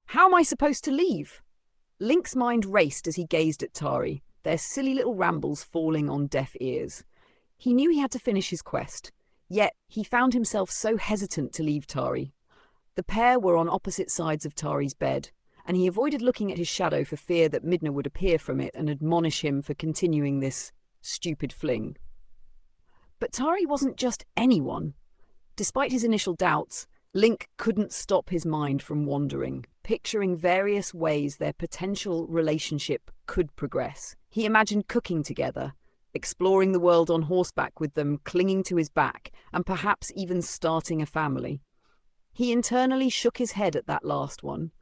How am I supposed to leave? Link's mind raced as he gazed at Tari, their silly little rambles falling on deaf ears. He knew he had to finish his quest, yet he found himself so hesitant to leave Tari. The pair were on opposite sides of Tari's bed, and he avoided looking at his shadow for fear that Midna would appear from it and admonish him for continuing this stupid fling. But Tari wasn't just anyone. Despite his initial doubts, Link couldn't stop his mind from wandering, picturing various ways their potential relationship could progress. He imagined cooking together, exploring the world on horseback with them, clinging to his back, and perhaps even starting a family. He internally shook his head at that last one.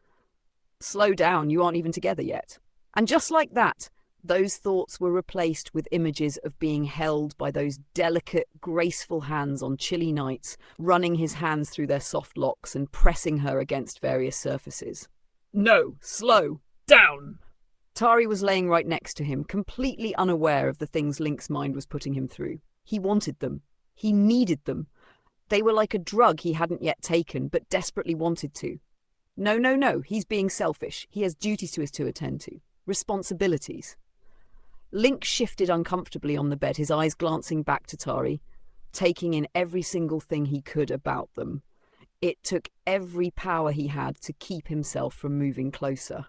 Slow down, you aren't even together yet. And just like that, those thoughts were replaced with images of being held by those delicate, graceful hands on chilly nights, running his hands through their soft locks and pressing her against various surfaces. No, slow down! Tari was laying right next to him, completely unaware of the things Link's mind was putting him through. He wanted them. He needed them. They were like a drug he hadn't yet taken, but desperately wanted to. No, he's being selfish. He has duties to attend to. Responsibilities. Link shifted uncomfortably on the bed, his eyes glancing back to Tari, taking in every single thing he could about them. It took every power he had to keep himself from moving closer.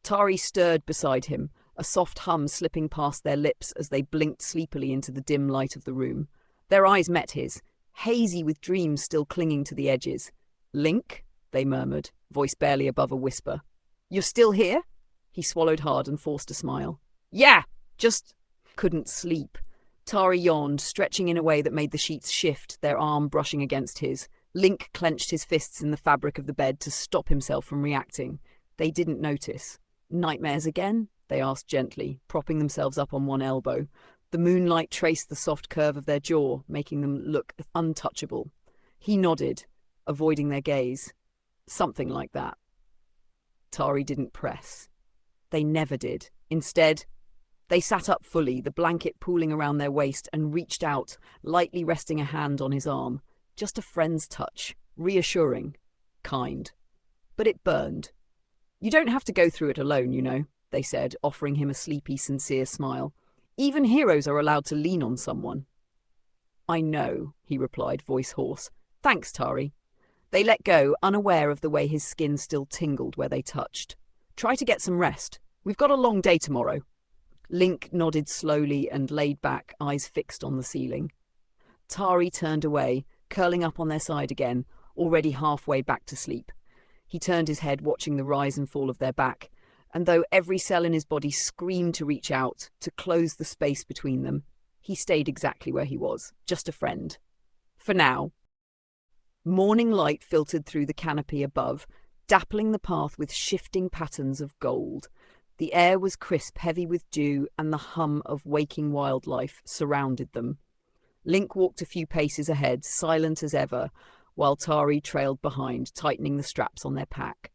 Tari stirred beside him, a soft hum slipping past their lips as they blinked sleepily into the dim light of the room. Their eyes met his, hazy with dreams still clinging to the edges. "Link?" they murmured, voice barely above a whisper. "You're still here?" He swallowed hard and forced a smile. "Yeah, just couldn't sleep." Tari yawned, stretching in a way that made the sheets shift, their arm brushing against his. Link clenched his fists in the fabric of the bed to stop himself from reacting. They didn't notice. "Nightmares again?" they asked gently, propping themselves up on one elbow. The moonlight traced the soft curve of their jaw, making them look untouchable. He nodded, avoiding their gaze. Something like that. Tari didn't press. They never did. Instead, they sat up fully, the blanket pooling around their waist, and reached out, lightly resting a hand on his arm. Just a friend's touch, reassuring, kind. But it burned. "You don't have to go through it alone, you know," they said, offering him a sleepy, sincere smile. "Even heroes are allowed to lean on someone." "I know," he replied, voice hoarse. "Thanks, Tari." They let go, unaware of the way his skin still tingled where they touched. "Try to get some rest. We've got a long day tomorrow." Link nodded slowly and laid back, eyes fixed on the ceiling. Tari turned away, curling up on their side again, already halfway back to sleep. He turned his head, watching the rise and fall of their back, and though every cell in his body screamed to reach out, to close the space between them, he stayed exactly where he was, just a friend. For now. Morning light filtered through the canopy above, dappling the path with shifting patterns of gold. The air was crisp, heavy with dew, and the hum of waking wildlife surrounded them. Link walked a few paces ahead, silent as ever, while Tari trailed behind, tightening the straps on their pack.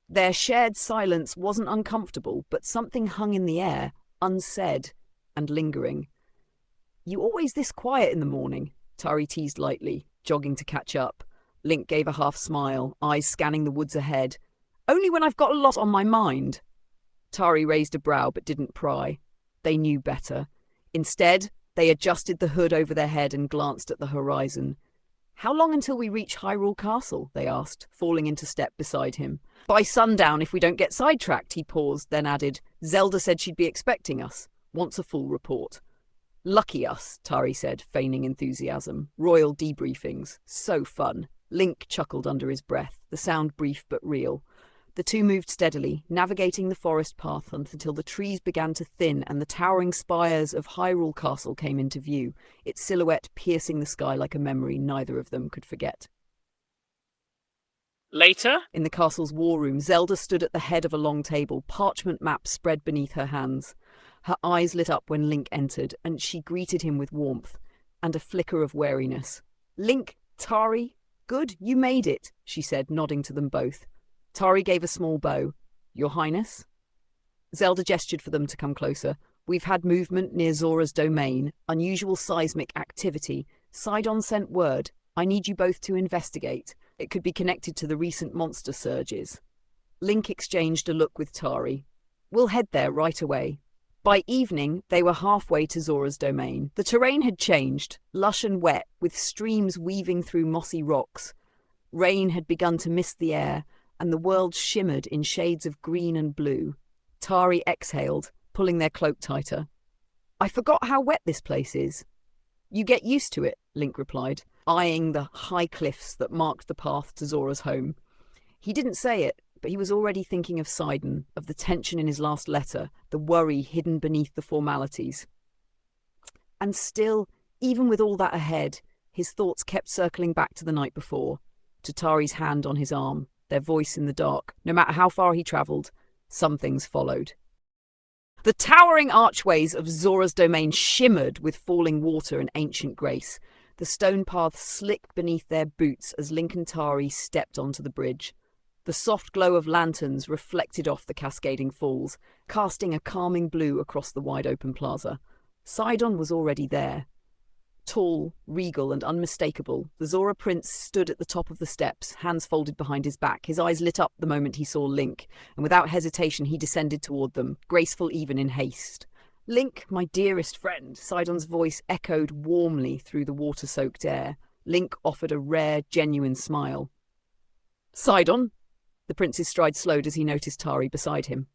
Their shared silence wasn't uncomfortable, but something hung in the air, unsaid and lingering. "You always this quiet in the morning?" Tari teased lightly, jogging to catch up. Link gave a half smile, eyes scanning the woods ahead. "Only when I've got a lot on my mind." Tari raised a brow but didn't pry. They knew better. Instead, they adjusted the hood over their head and glanced at the horizon. "How long until we reach Hyrule Castle?" they asked, falling into step beside him. "By sundown if we don't get sidetracked," he paused, then added, "Zelda said she'd be expecting us. Wants a full report." "Lucky us," Tari said, feigning enthusiasm. "Royal debriefings. So fun." Link chuckled under his breath, the sound brief but real. The two moved steadily, navigating the forest path until the trees began to thin and the towering spires of Hyrule Castle came into view, its silhouette piercing the sky like a memory neither of them could forget. Later? In the castle's war room, Zelda stood at the head of a long table, parchment maps spread beneath her hands. Her eyes lit up when Link entered, and she greeted him with warmth and a flicker of wariness. "Link, Tari, good, you made it," she said, nodding to them both. Tari gave a small bow. "Your Highness?" Zelda gestured for them to come closer. "We've had movement near Zora's domain, unusual seismic activity. Sidon sent word. I need you both to investigate. It could be connected to the recent monster surges. Link exchanged a look with Tari. We'll head there right away. By evening, they were halfway to Zora's domain. The terrain had changed, lush and wet, with streams weaving through mossy rocks. Rain had begun to mist the air, and the world shimmered in shades of green and blue. Tari exhaled, pulling their cloak tighter. I forgot how wet this place is. You get used to it, Link replied, eyeing the high cliffs that marked the path to Zora's home. He didn't say it, but he was already thinking of Sidon, of the tension in his last letter, the worry hidden beneath the formalities. And still, even with all that ahead, his thoughts kept circling back to the night before, to Tari's hand on his arm, their voice in the dark. No matter how far he travelled, some things followed. The towering archways of Zora's domain shimmered with falling water and ancient grace. The stone path slicked beneath their boots as Link and Tari stepped onto the bridge. The soft glow of lanterns reflected off the cascading falls, casting a calming blue across the wide-open plaza. Sidon was already there. Tall, regal and unmistakable, the Zora prince stood at the top of the steps, hands folded behind his back. His eyes lit up the moment he saw Link, and without hesitation he descended toward them, graceful even in haste. Link, my dearest friend, Sidon's voice echoed warmly through the water-soaked air. Link offered a rare, genuine smile. Sidon? The prince's stride slowed as he noticed Tari beside him.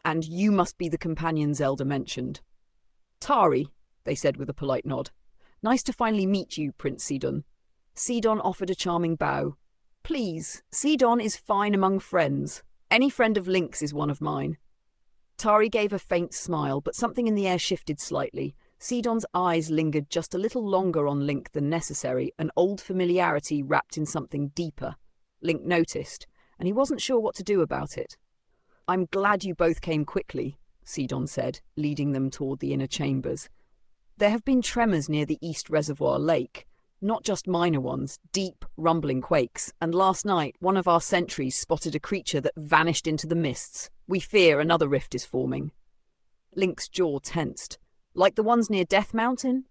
And you must be the companion Zelda mentioned. Tari, they said with a polite nod. Nice to finally meet you, Prince Sidon. Sidon offered a charming bow. Please, Sidon is fine among friends. Any friend of Link's is one of mine. Tari gave a faint smile, but something in the air shifted slightly. Sidon's eyes lingered just a little longer on Link than necessary, an old familiarity wrapped in something deeper. Link noticed, and he wasn't sure what to do about it. I'm glad you both came quickly, Sidon said, leading them toward the inner chambers. There have been tremors near the East Reservoir Lake, not just minor ones, deep, rumbling quakes, and last night one of our sentries spotted a creature that vanished into the mists. We fear another rift is forming. Link's jaw tensed. Like the ones near Death Mountain?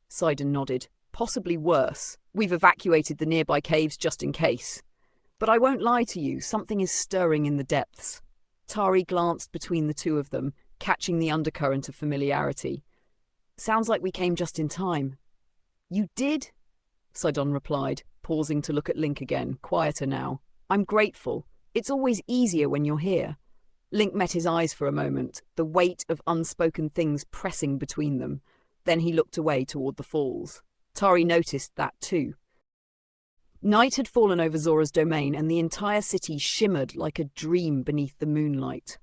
Sidon nodded. Possibly worse. We've evacuated the nearby caves just in case. But I won't lie to you, something is stirring in the depths. Tari glanced between the two of them, catching the undercurrent of familiarity. Sounds like we came just in time. You did? Sidon replied, pausing to look at Link again, quieter now. I'm grateful. It's always easier when you're here. Link met his eyes for a moment, the weight of unspoken things pressing between them. Then he looked away toward the falls. Tari noticed that too. Night had fallen over Zora's domain, and the entire city shimmered like a dream beneath the moonlight.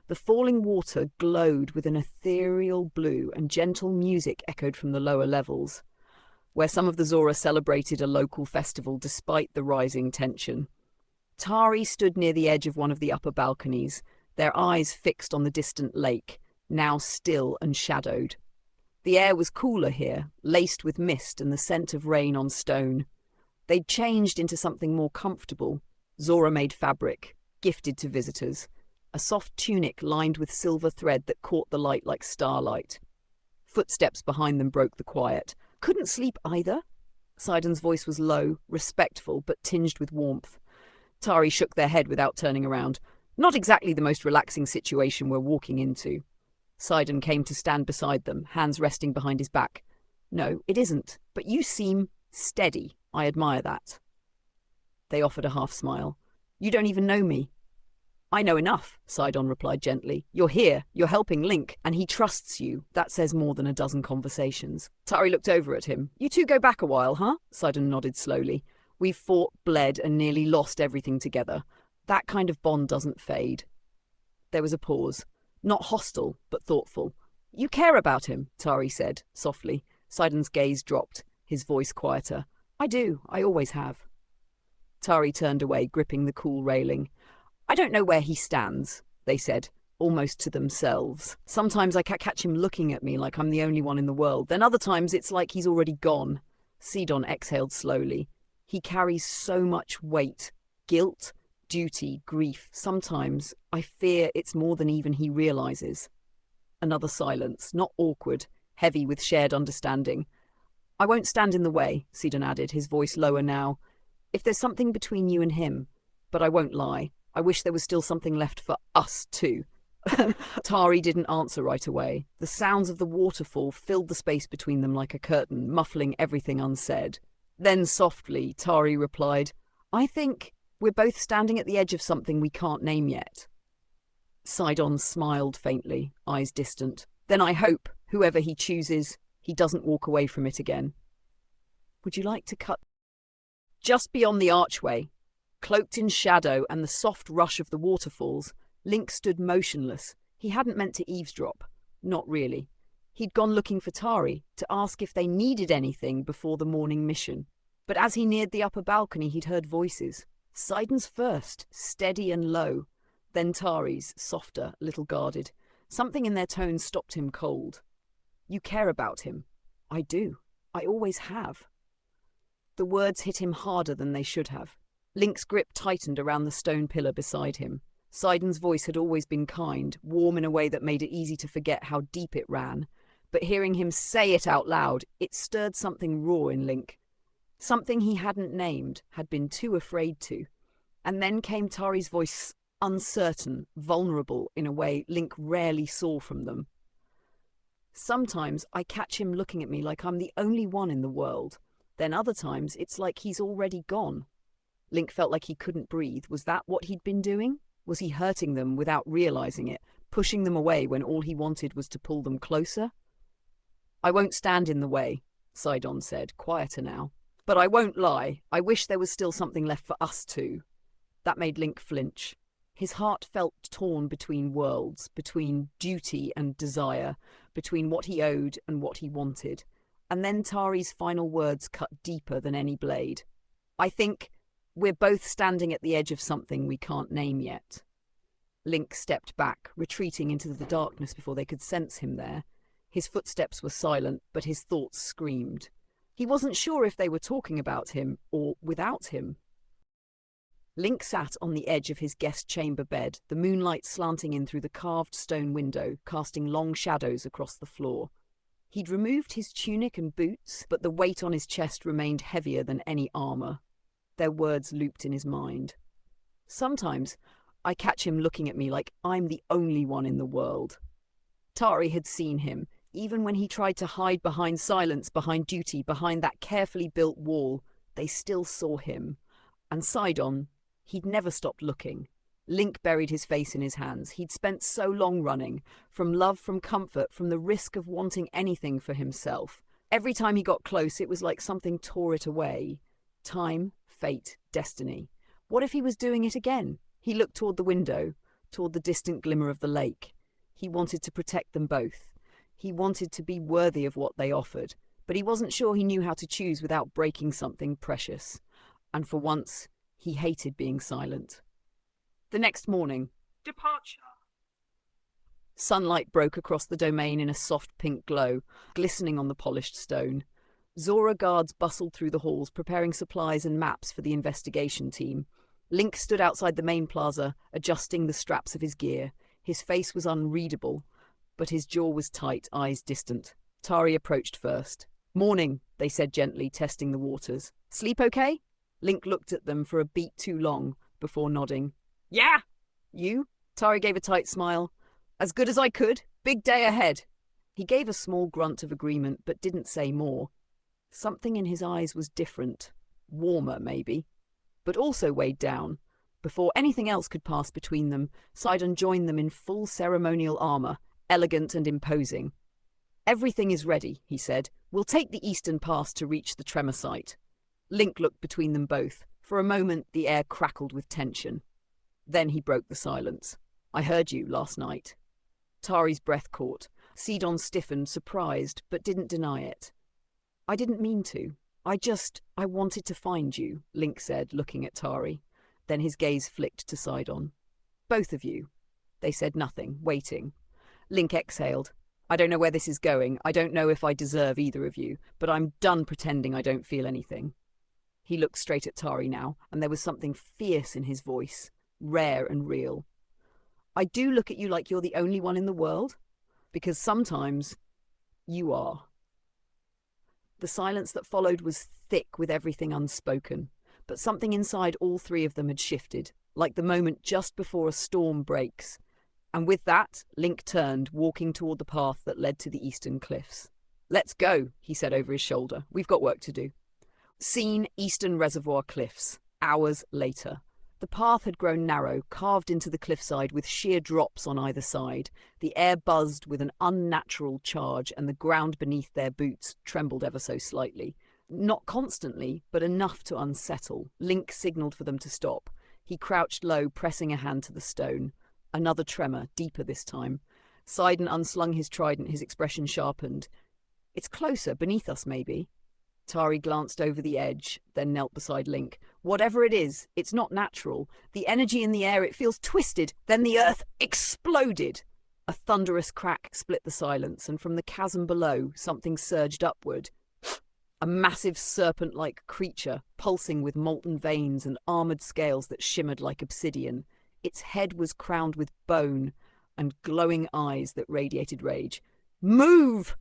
The falling water glowed with an ethereal blue, and gentle music echoed from the lower levels, where some of the Zora celebrated a local festival despite the rising tension. Tari stood near the edge of one of the upper balconies, their eyes fixed on the distant lake, now still and shadowed. The air was cooler here, laced with mist and the scent of rain on stone. They'd changed into something more comfortable, Zora-made fabric, gifted to visitors, a soft tunic lined with silver thread that caught the light like starlight. Footsteps behind them broke the quiet. Couldn't sleep either? Sidon's voice was low, respectful, but tinged with warmth. Tari shook their head without turning around. Not exactly the most relaxing situation we're walking into. Sidon came to stand beside them, hands resting behind his back. No, it isn't, but you seem steady. I admire that. They offered a half smile. You don't even know me. I know enough, Sidon replied gently. You're here, you're helping Link, and he trusts you. That says more than a dozen conversations. Tari looked over at him. You two go back a while, huh? Sidon nodded slowly. We've fought, bled, and nearly lost everything together. That kind of bond doesn't fade. There was a pause. Not hostile, but thoughtful. You care about him, Tari said, softly. Sidon's gaze dropped, his voice quieter. I do, I always have. Tari turned away, gripping the cool railing. I don't know where he stands, they said, almost to themselves. Sometimes I catch him looking at me like I'm the only one in the world. Then other times it's like he's already gone. Sidon exhaled slowly. He carries so much weight. Guilt, duty, grief. Sometimes I fear it's more than even he realizes. Another silence, not awkward, heavy with shared understanding. I won't stand in the way, Sidon added, his voice lower now. If there's something between you and him, but I won't lie, I wish there was still something left for us too. Tari didn't answer right away. The sounds of the waterfall filled the space between them like a curtain, muffling everything unsaid. Then softly, Tari replied, I think we're both standing at the edge of something we can't name yet. Sidon smiled faintly, eyes distant. Then I hope, whoever he chooses, he doesn't walk away from it again. Would you like to cut? Just beyond the archway, cloaked in shadow and the soft rush of the waterfalls, Link stood motionless. He hadn't meant to eavesdrop. Not really. He'd gone looking for Tari to ask if they needed anything before the morning mission. But as he neared the upper balcony, he'd heard voices. Sidon's first, steady and low. Then Tari's, softer, a little guarded. Something in their tone stopped him cold. You care about him. I do. I always have. The words hit him harder than they should have. Link's grip tightened around the stone pillar beside him. Sidon's voice had always been kind, warm in a way that made it easy to forget how deep it ran. But hearing him say it out loud, it stirred something raw in Link. Something he hadn't named, had been too afraid to. And then came Tari's voice, uncertain, vulnerable in a way Link rarely saw from them. Sometimes I catch him looking at me like I'm the only one in the world. Then other times it's like he's already gone. Link felt like he couldn't breathe. Was that what he'd been doing? Was he hurting them without realizing it, pushing them away when all he wanted was to pull them closer? I won't stand in the way, Sidon said, quieter now. But I won't lie, I wish there was still something left for us two. That made Link flinch. His heart felt torn between worlds, between duty and desire, between what he owed and what he wanted. And then Tari's final words cut deeper than any blade. I think we're both standing at the edge of something we can't name yet. Link stepped back, retreating into the darkness before they could sense him there. His footsteps were silent, but his thoughts screamed. He wasn't sure if they were talking about him or without him. Link sat on the edge of his guest chamber bed, the moonlight slanting in through the carved stone window, casting long shadows across the floor. He'd removed his tunic and boots, but the weight on his chest remained heavier than any armor. Their words looped in his mind. Sometimes I catch him looking at me like I'm the only one in the world. Tari had seen him, even when he tried to hide behind silence, behind duty, behind that carefully built wall. They still saw him. And Sidon, he'd never stopped looking. Link buried his face in his hands. He'd spent so long running, from love, from comfort, from the risk of wanting anything for himself. Every time he got close, it was like something tore it away. Time, fate, destiny. What if he was doing it again? He looked toward the window, toward the distant glimmer of the lake. He wanted to protect them both. He wanted to be worthy of what they offered, but he wasn't sure he knew how to choose without breaking something precious. And for once, he hated being silent. The next morning, Departure. Sunlight broke across the domain in a soft pink glow, glistening on the polished stone. Zora guards bustled through the halls, preparing supplies and maps for the investigation team. Link stood outside the main plaza, adjusting the straps of his gear. His face was unreadable, but his jaw was tight, eyes distant. Tari approached first. Morning, they said gently, testing the waters. Sleep okay? Link looked at them for a beat too long, before nodding. Yeah! You? Tari gave a tight smile. As good as I could. Big day ahead. He gave a small grunt of agreement, but didn't say more. Something in his eyes was different. Warmer, maybe. But also weighed down. Before anything else could pass between them, Sidon joined them in full ceremonial armor, elegant and imposing. Everything is ready, he said. We'll take the eastern pass to reach the tremor site. Link looked between them both. For a moment, the air crackled with tension. Then he broke the silence. I heard you last night. Tari's breath caught. Sidon stiffened, surprised, but didn't deny it. I didn't mean to. I wanted to find you, Link said, looking at Tari. Then his gaze flicked to Sidon. Both of you. They said nothing, waiting. Link exhaled. I don't know where this is going. I don't know if I deserve either of you, but I'm done pretending I don't feel anything. He looked straight at Tari now, and there was something fierce in his voice, rare and real. I do look at you like you're the only one in the world, because sometimes you are. The silence that followed was thick with everything unspoken, but something inside all three of them had shifted, like the moment just before a storm breaks. And with that, Link turned, walking toward the path that led to the eastern cliffs. "Let's go," he said over his shoulder. "We've got work to do." Scene: Eastern Reservoir Cliffs. Hours later. The path had grown narrow, carved into the cliffside with sheer drops on either side. The air buzzed with an unnatural charge, and the ground beneath their boots trembled ever so slightly. Not constantly, but enough to unsettle. Link signaled for them to stop. He crouched low, pressing a hand to the stone. Another tremor, deeper this time. Sidon unslung his trident, his expression sharpened. "It's closer, beneath us, maybe." Tari glanced over the edge, then knelt beside Link. "Whatever it is, it's not natural. The energy in the air, it feels twisted." Then the earth exploded. A thunderous crack split the silence, and from the chasm below, something surged upward. A massive serpent-like creature, pulsing with molten veins and armored scales that shimmered like obsidian. Its head was crowned with bone and glowing eyes that radiated rage. "Move!"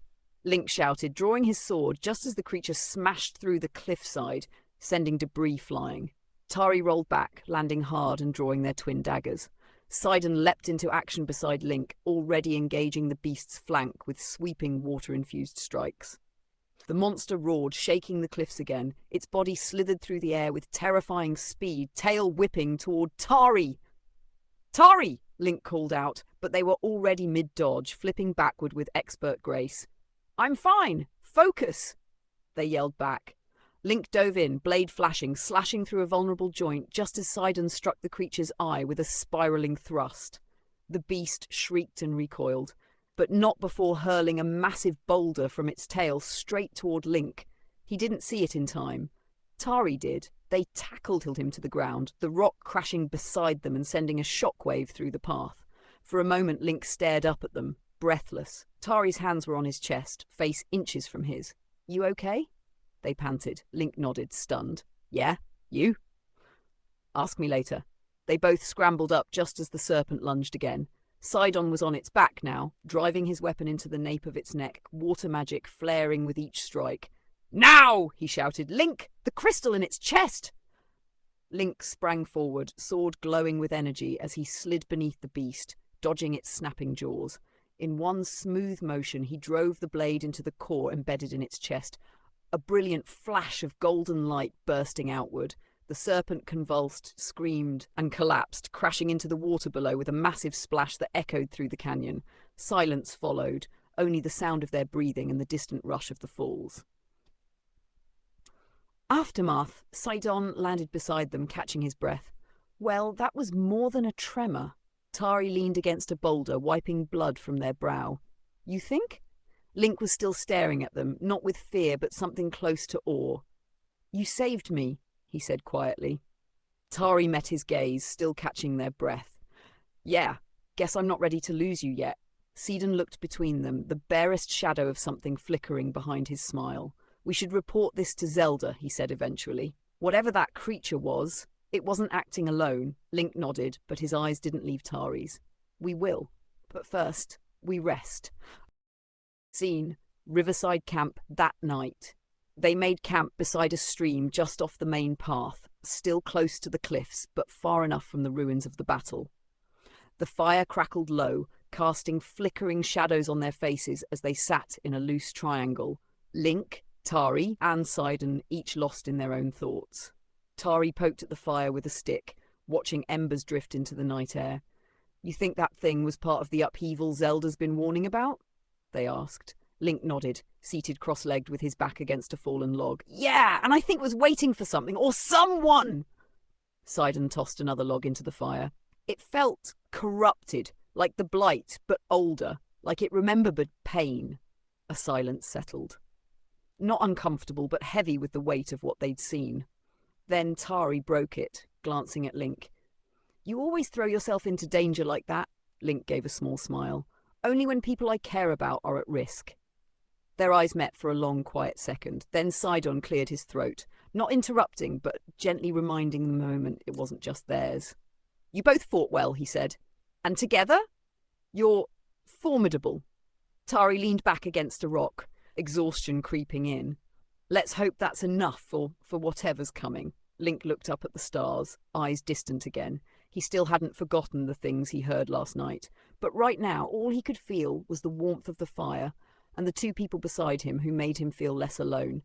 Link shouted, drawing his sword just as the creature smashed through the cliffside, sending debris flying. Tari rolled back, landing hard and drawing their twin daggers. Sidon leapt into action beside Link, already engaging the beast's flank with sweeping water-infused strikes. The monster roared, shaking the cliffs again. Its body slithered through the air with terrifying speed, tail whipping toward Tari. "Tari!" Link called out, but they were already mid-dodge, flipping backward with expert grace. "I'm fine! Focus!" they yelled back. Link dove in, blade flashing, slashing through a vulnerable joint just as Sidon struck the creature's eye with a spiraling thrust. The beast shrieked and recoiled, but not before hurling a massive boulder from its tail straight toward Link. He didn't see it in time. Tari did. They tackled him to the ground, the rock crashing beside them and sending a shockwave through the path. For a moment, Link stared up at them, breathless. Tari's hands were on his chest, face inches from his. "You okay?" they panted. Link nodded, stunned. "Yeah, you?" "Ask me later." They both scrambled up just as the serpent lunged again. Sidon was on its back now, driving his weapon into the nape of its neck, water magic flaring with each strike. "Now!" he shouted. "Link, the crystal in its chest!" Link sprang forward, sword glowing with energy as he slid beneath the beast, dodging its snapping jaws. In one smooth motion, he drove the blade into the core embedded in its chest, a brilliant flash of golden light bursting outward. The serpent convulsed, screamed, and collapsed, crashing into the water below with a massive splash that echoed through the canyon. Silence followed, only the sound of their breathing and the distant rush of the falls. Aftermath. Sidon landed beside them, catching his breath. Well, that was more than a tremor. Tari leaned against a boulder, wiping blood from their brow. "You think?" Link was still staring at them, not with fear, but something close to awe. "You saved me," he said quietly. Tari met his gaze, still catching their breath. "Yeah, guess I'm not ready to lose you yet." Sidon looked between them, the barest shadow of something flickering behind his smile. "We should report this to Zelda," he said eventually. "Whatever that creature was, it wasn't acting alone." Link nodded, but his eyes didn't leave Tari's. "We will. But first, we rest." Scene: Riverside Camp that night. They made camp beside a stream just off the main path, still close to the cliffs, but far enough from the ruins of the battle. The fire crackled low, casting flickering shadows on their faces as they sat in a loose triangle. Link, Tari, and Sidon each lost in their own thoughts. Tari poked at the fire with a stick, watching embers drift into the night air. "You think that thing was part of the upheaval Zelda's been warning about?" they asked. Link nodded, seated cross-legged with his back against a fallen log. "Yeah, and I think was waiting for something, or someone!" Sidon tossed another log into the fire. "It felt corrupted, like the Blight, but older, like it remembered pain." A silence settled. Not uncomfortable, but heavy with the weight of what they'd seen. Then Tari broke it, glancing at Link. "You always throw yourself into danger like that." Link gave a small smile. "Only when people I care about are at risk." Their eyes met for a long, quiet second. Then Sidon cleared his throat, not interrupting, but gently reminding the moment it wasn't just theirs. "You both fought well," he said. "And together? You're formidable." Tari leaned back against a rock, exhaustion creeping in. "Let's hope that's enough for whatever's coming." Link looked up at the stars, eyes distant again. He still hadn't forgotten the things he heard last night, but right now all he could feel was the warmth of the fire and the two people beside him who made him feel less alone.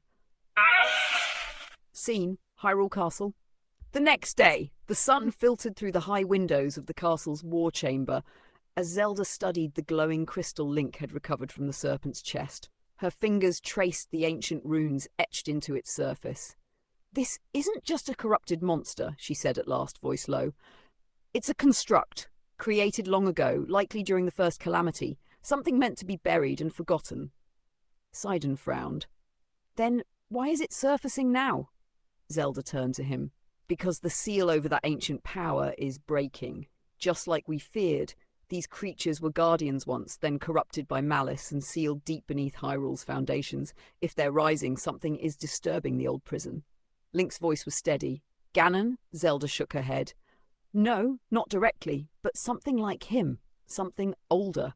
Scene, Hyrule Castle. The next day, the sun filtered through the high windows of the castle's war chamber as Zelda studied the glowing crystal Link had recovered from the serpent's chest. Her fingers traced the ancient runes etched into its surface. "This isn't just a corrupted monster," she said at last, voice low. "It's a construct, created long ago, likely during the first calamity, something meant to be buried and forgotten." Sidon frowned. "Then why is it surfacing now?" Zelda turned to him. "Because the seal over that ancient power is breaking. Just like we feared, these creatures were guardians once, then corrupted by malice and sealed deep beneath Hyrule's foundations. If they're rising, something is disturbing the old prison." Link's voice was steady. "Ganon?" Zelda shook her head. "No, not directly, but something like him. Something older."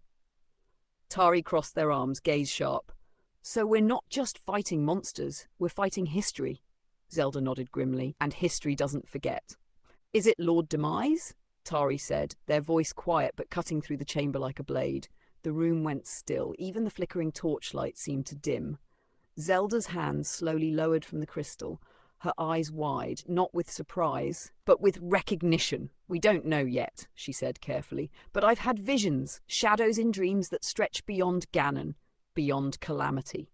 Tari crossed their arms, gaze sharp. "So we're not just fighting monsters, we're fighting history." Zelda nodded grimly. "And history doesn't forget." "Is it Lord Demise?" Tari said, their voice quiet but cutting through the chamber like a blade. The room went still. Even the flickering torchlight seemed to dim. Zelda's hands slowly lowered from the crystal, her eyes wide, not with surprise, but with recognition. "We don't know yet," she said carefully, "but I've had visions, shadows in dreams that stretch beyond Ganon, beyond calamity."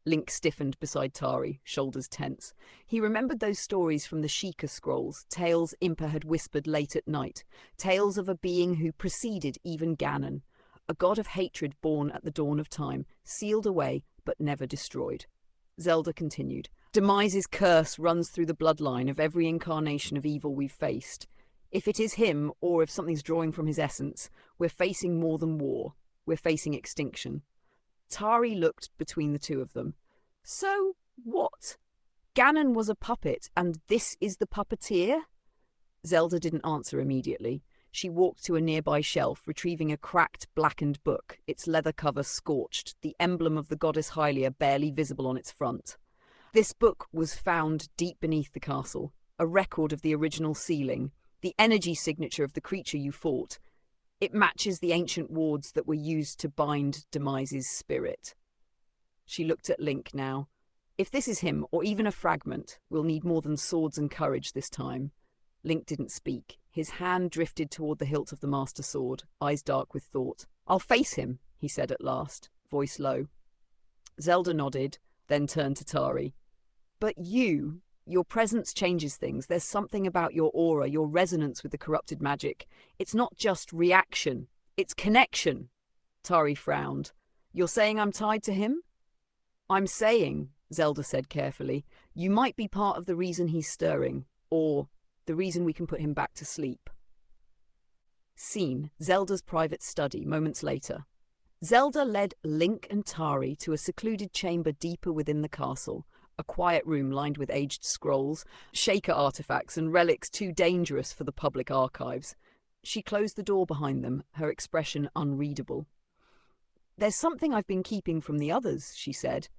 Link stiffened beside Tari, shoulders tense. He remembered those stories from the Sheikah scrolls, tales Impa had whispered late at night, tales of a being who preceded even Ganon, a god of hatred born at the dawn of time, sealed away but never destroyed. Zelda continued. "Demise's curse runs through the bloodline of every incarnation of evil we've faced. If it is him, or if something's drawing from his essence, we're facing more than war. We're facing extinction." Tari looked between the two of them. "So what? Ganon was a puppet, and this is the puppeteer?" Zelda didn't answer immediately. She walked to a nearby shelf, retrieving a cracked, blackened book, its leather cover scorched, the emblem of the goddess Hylia barely visible on its front. This book was found deep beneath the castle, a record of the original sealing, the energy signature of the creature you fought. It matches the ancient wards that were used to bind Demise's spirit. She looked at Link now. "If this is him, or even a fragment, we'll need more than swords and courage this time." Link didn't speak. His hand drifted toward the hilt of the Master Sword, eyes dark with thought. "I'll face him," he said at last, voice low. Zelda nodded, then turned to Tari. "But your presence changes things. There's something about your aura, your resonance with the corrupted magic. It's not just reaction, it's connection." Tari frowned. "You're saying I'm tied to him?" "I'm saying," Zelda said carefully, "you might be part of the reason he's stirring, or the reason we can put him back to sleep." Scene, Zelda's private study, moments later. Zelda led Link and Tari to a secluded chamber deeper within the castle, a quiet room lined with aged scrolls, Sheikah artifacts, and relics too dangerous for the public archives. She closed the door behind them, her expression unreadable. "There's something I've been keeping from the others," she said,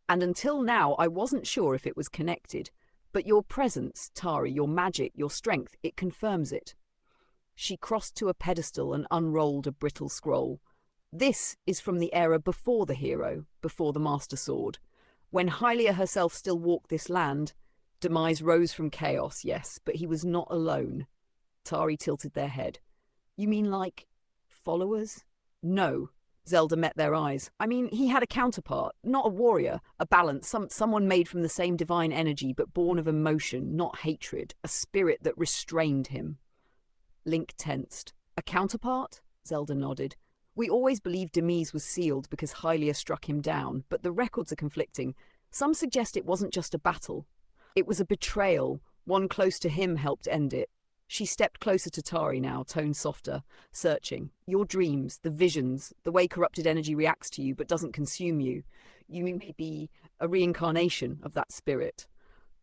"and until now I wasn't sure if it was connected. But your presence, Tari, your magic, your strength, it confirms it." She crossed to a pedestal and unrolled a brittle scroll. "This is from the era before the hero, before the Master Sword. When Hylia herself still walked this land, Demise rose from chaos, yes, but he was not alone." Tari tilted their head. "You mean like followers?" "No." Zelda met their eyes. "I mean, he had a counterpart, not a warrior, a balance, someone made from the same divine energy but born of emotion, not hatred, a spirit that restrained him." Link tensed. "A counterpart?" Zelda nodded. "We always believed Demise was sealed because Hylia struck him down, but the records are conflicting. Some suggest it wasn't just a battle. It was a betrayal. One close to him helped end it." She stepped closer to Tari now, tone softer, searching. "Your dreams, the visions, the way corrupted energy reacts to you but doesn't consume you. You may be a reincarnation of that spirit."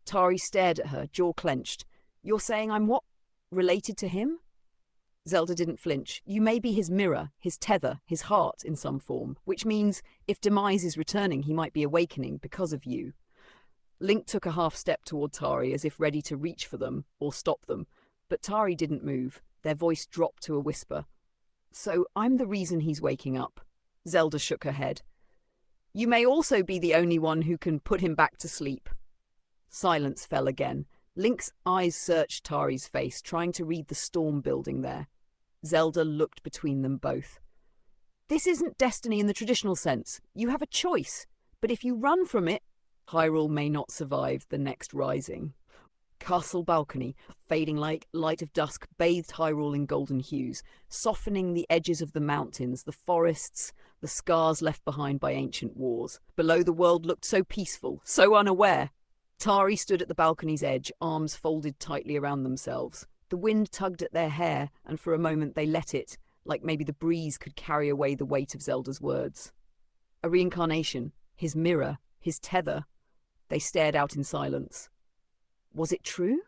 Tari stared at her, jaw clenched. "You're saying I'm what? Related to him?" Zelda didn't flinch. "You may be his mirror, his tether, his heart in some form, which means if Demise is returning, he might be awakening because of you." Link took a half step toward Tari as if ready to reach for them or stop them, but Tari didn't move. Their voice dropped to a whisper. So I'm the reason he's waking up. Zelda shook her head. You may also be the only one who can put him back to sleep. Silence fell again. Link's eyes searched Tari's face, trying to read the storm building there. Zelda looked between them both. This isn't destiny in the traditional sense. You have a choice. But if you run from it, Hyrule may not survive the next rising. Castle balcony, fading like light of dusk, bathed Hyrule in golden hues, softening the edges of the mountains, the forests, the scars left behind by ancient wars. Below, the world looked so peaceful, so unaware. Tari stood at the balcony's edge, arms folded tightly around themselves. The wind tugged at their hair, and for a moment they let it, like maybe the breeze could carry away the weight of Zelda's words. A reincarnation, his mirror, his tether. They stared out in silence. Was it true?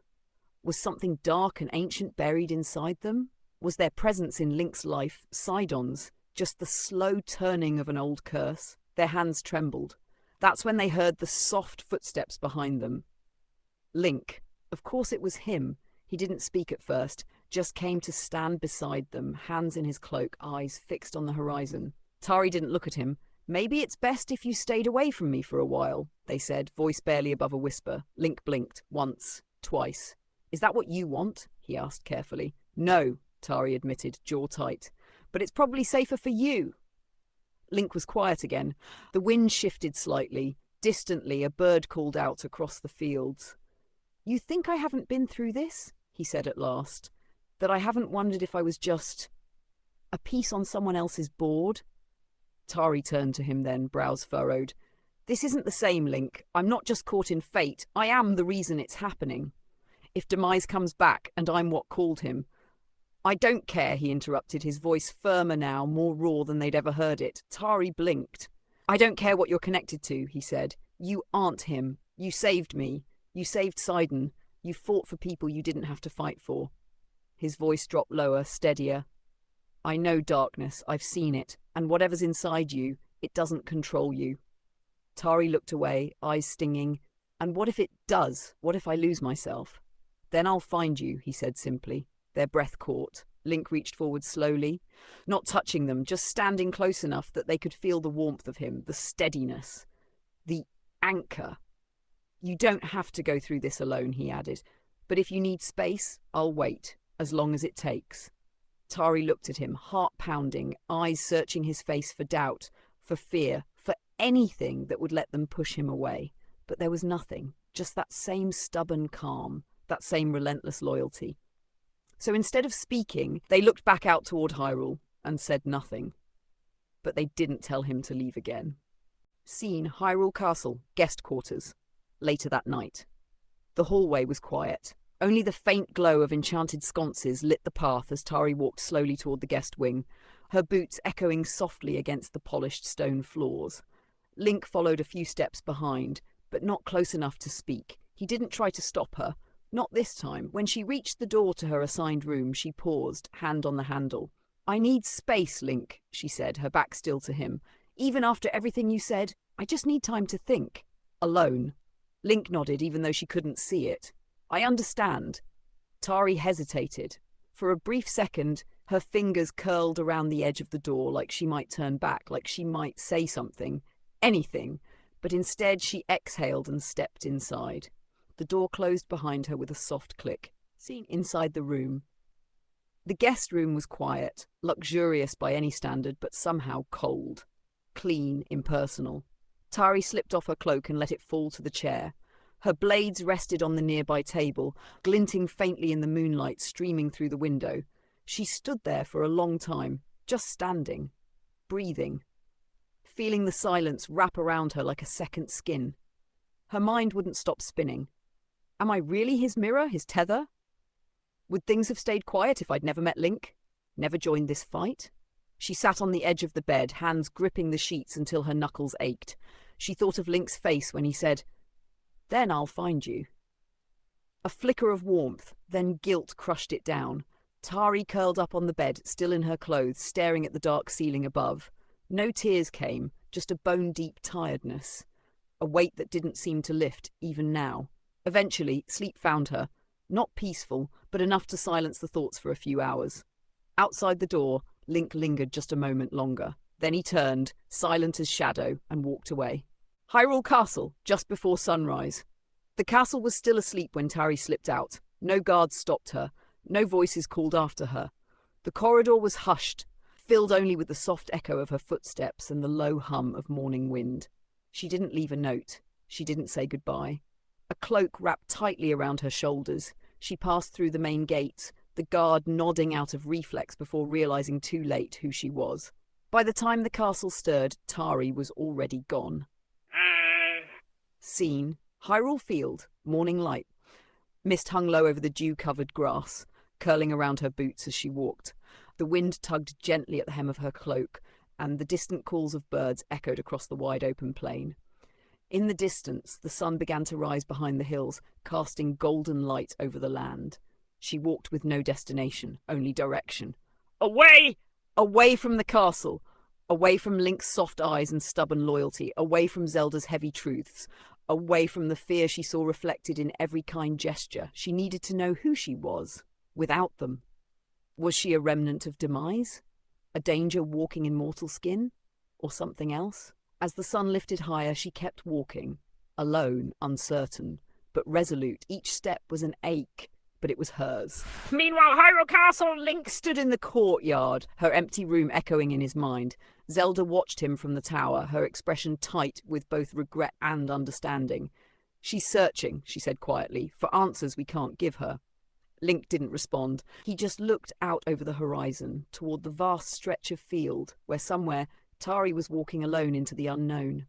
Was something dark and ancient buried inside them? Was their presence in Link's life Sidon's, just the slow turning of an old curse? Their hands trembled. That's when they heard the soft footsteps behind them. Link. Of course it was him. He didn't speak at first, just came to stand beside them, hands in his cloak, eyes fixed on the horizon. Tari didn't look at him. Maybe it's best if you stayed away from me for a while, they said, voice barely above a whisper. Link blinked, once, twice. Is that what you want? He asked carefully. No, Tari admitted, jaw tight. But it's probably safer for you. Link was quiet again. The wind shifted slightly. Distantly, a bird called out across the fields. You think I haven't been through this? He said at last. That I haven't wondered if I was just a piece on someone else's board? Tari turned to him then, brows furrowed. This isn't the same, Link. I'm not just caught in fate. I am the reason it's happening. If Demise comes back and I'm what called him... I don't care, he interrupted, his voice firmer now, more raw than they'd ever heard it. Tari blinked. I don't care what you're connected to, he said. You aren't him. You saved me. You saved Sidon. You fought for people you didn't have to fight for. His voice dropped lower, steadier. I know darkness. I've seen it. And whatever's inside you, it doesn't control you. Tari looked away, eyes stinging. And what if it does? What if I lose myself? Then I'll find you, he said simply. Their breath caught. Link reached forward slowly, not touching them, just standing close enough that they could feel the warmth of him, the steadiness, the anchor. You don't have to go through this alone, he added. But if you need space, I'll wait, as long as it takes. Tari looked at him, heart pounding, eyes searching his face for doubt, for fear, for anything that would let them push him away. But there was nothing, just that same stubborn calm, that same relentless loyalty. So instead of speaking, they looked back out toward Hyrule and said nothing. But they didn't tell him to leave again. Scene: Hyrule Castle, guest quarters. Later that night. The hallway was quiet. Only the faint glow of enchanted sconces lit the path as Tari walked slowly toward the guest wing, her boots echoing softly against the polished stone floors. Link followed a few steps behind, but not close enough to speak. He didn't try to stop her. Not this time. When she reached the door to her assigned room, she paused, hand on the handle. I need space, Link, she said, her back still to him. Even after everything you said, I just need time to think. Alone. Link nodded, even though she couldn't see it. I understand. Tari hesitated. For a brief second, her fingers curled around the edge of the door like she might turn back, like she might say something. Anything. But instead she exhaled and stepped inside. The door closed behind her with a soft click. Seen inside the room. The guest room was quiet, luxurious by any standard, but somehow cold. Clean, impersonal. Tari slipped off her cloak and let it fall to the chair. Her blades rested on the nearby table, glinting faintly in the moonlight streaming through the window. She stood there for a long time, just standing, breathing, feeling the silence wrap around her like a second skin. Her mind wouldn't stop spinning. Am I really his mirror, his tether? Would things have stayed quiet if I'd never met Link? Never joined this fight? She sat on the edge of the bed, hands gripping the sheets until her knuckles ached. She thought of Link's face when he said, "Then I'll find you." A flicker of warmth, then guilt crushed it down. Tari curled up on the bed, still in her clothes, staring at the dark ceiling above. No tears came, just a bone-deep tiredness. a weight that didn't seem to lift even now. Eventually, sleep found her, not peaceful, but enough to silence the thoughts for a few hours. Outside the door, Link lingered just a moment longer. Then he turned, silent as shadow, and walked away. Hyrule Castle, just before sunrise. The castle was still asleep when Tari slipped out. No guards stopped her. No voices called after her. The corridor was hushed, filled only with the soft echo of her footsteps and the low hum of morning wind. She didn't leave a note. She didn't say goodbye. A cloak wrapped tightly around her shoulders. She passed through the main gate, the guard nodding out of reflex before realizing too late who she was. By the time the castle stirred, Tari was already gone. Scene: Hyrule Field, morning light. Mist hung low over the dew-covered grass, curling around her boots as she walked. The wind tugged gently at the hem of her cloak, and the distant calls of birds echoed across the wide-open plain. In the distance, the sun began to rise behind the hills, casting golden light over the land. She walked with no destination, only direction. Away! Away from the castle! Away from Link's soft eyes and stubborn loyalty, away from Zelda's heavy truths, away from the fear she saw reflected in every kind gesture. She needed to know who she was, without them. Was she a remnant of demise? A danger walking in mortal skin? Or something else? As the sun lifted higher, she kept walking, alone, uncertain, but resolute. Each step was an ache, but it was hers. Meanwhile, Hyrule Castle, Link stood in the courtyard, her empty room echoing in his mind. Zelda watched him from the tower, her expression tight with both regret and understanding. She's searching, she said quietly, for answers we can't give her. Link didn't respond. He just looked out over the horizon, toward the vast stretch of field, where somewhere Tari was walking alone into the unknown.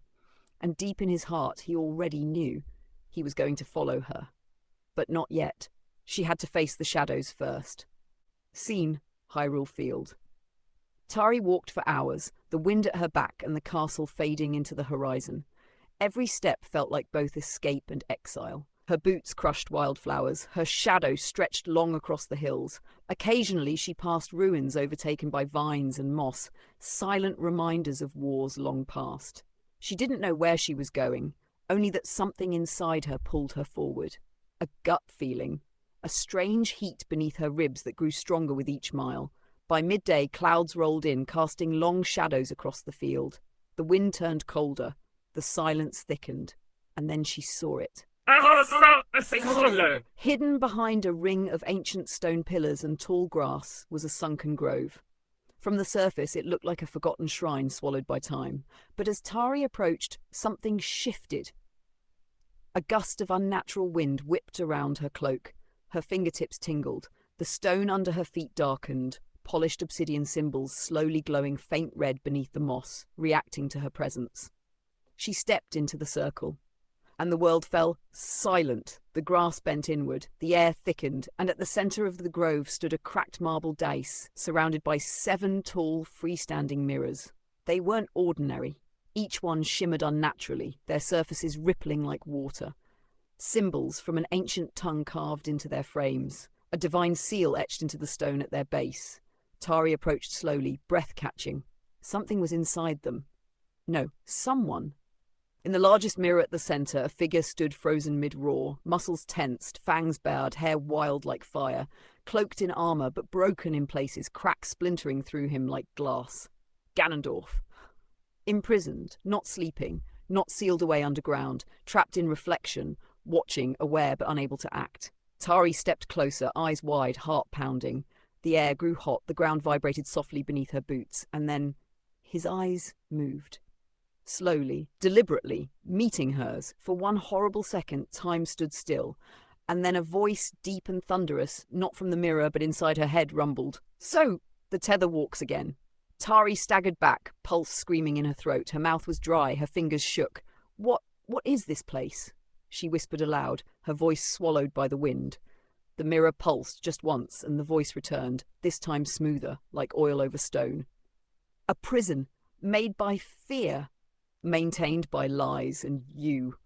And deep in his heart, he already knew he was going to follow her. But not yet. She had to face the shadows first. Scene: Hyrule Field. Tari walked for hours, the wind at her back and the castle fading into the horizon. Every step felt like both escape and exile. Her boots crushed wildflowers, her shadow stretched long across the hills. Occasionally she passed ruins overtaken by vines and moss, silent reminders of wars long past. She didn't know where she was going, only that something inside her pulled her forward. A gut feeling. A strange heat beneath her ribs that grew stronger with each mile. By midday, clouds rolled in, casting long shadows across the field. The wind turned colder. The silence thickened. And then she saw it. Hidden behind a ring of ancient stone pillars and tall grass was a sunken grove. From the surface, it looked like a forgotten shrine swallowed by time. But as Tari approached, something shifted. A gust of unnatural wind whipped around her cloak. Her fingertips tingled. The stone under her feet darkened, polished obsidian symbols slowly glowing faint red beneath the moss, reacting to her presence. She stepped into the circle, and the world fell silent. The grass bent inward, the air thickened, and at the centre of the grove stood a cracked marble dais, surrounded by 7 tall, freestanding mirrors. They weren't ordinary. Each one shimmered unnaturally, their surfaces rippling like water. Symbols from an ancient tongue carved into their frames, a divine seal etched into the stone at their base. Tari approached slowly, breath-catching. Something was inside them. No, someone. In the largest mirror at the centre, a figure stood frozen mid-roar, muscles tensed, fangs bared, hair wild like fire, cloaked in armour but broken in places, cracks splintering through him like glass. Ganondorf. Imprisoned, not sleeping, not sealed away underground, trapped in reflection, watching, aware but unable to act. Tari stepped closer, eyes wide, heart pounding. The air grew hot, the ground vibrated softly beneath her boots, and then his eyes moved. Slowly, deliberately, meeting hers. For one horrible second, time stood still, and then a voice, deep and thunderous, not from the mirror but inside her head, rumbled. "So, the tether walks again." Tari staggered back, pulse screaming in her throat. Her mouth was dry, her fingers shook. What is this place?" she whispered aloud, her voice swallowed by the wind. The mirror pulsed just once, and the voice returned, this time smoother, like oil over stone. "A prison, made by fear, maintained by lies and you."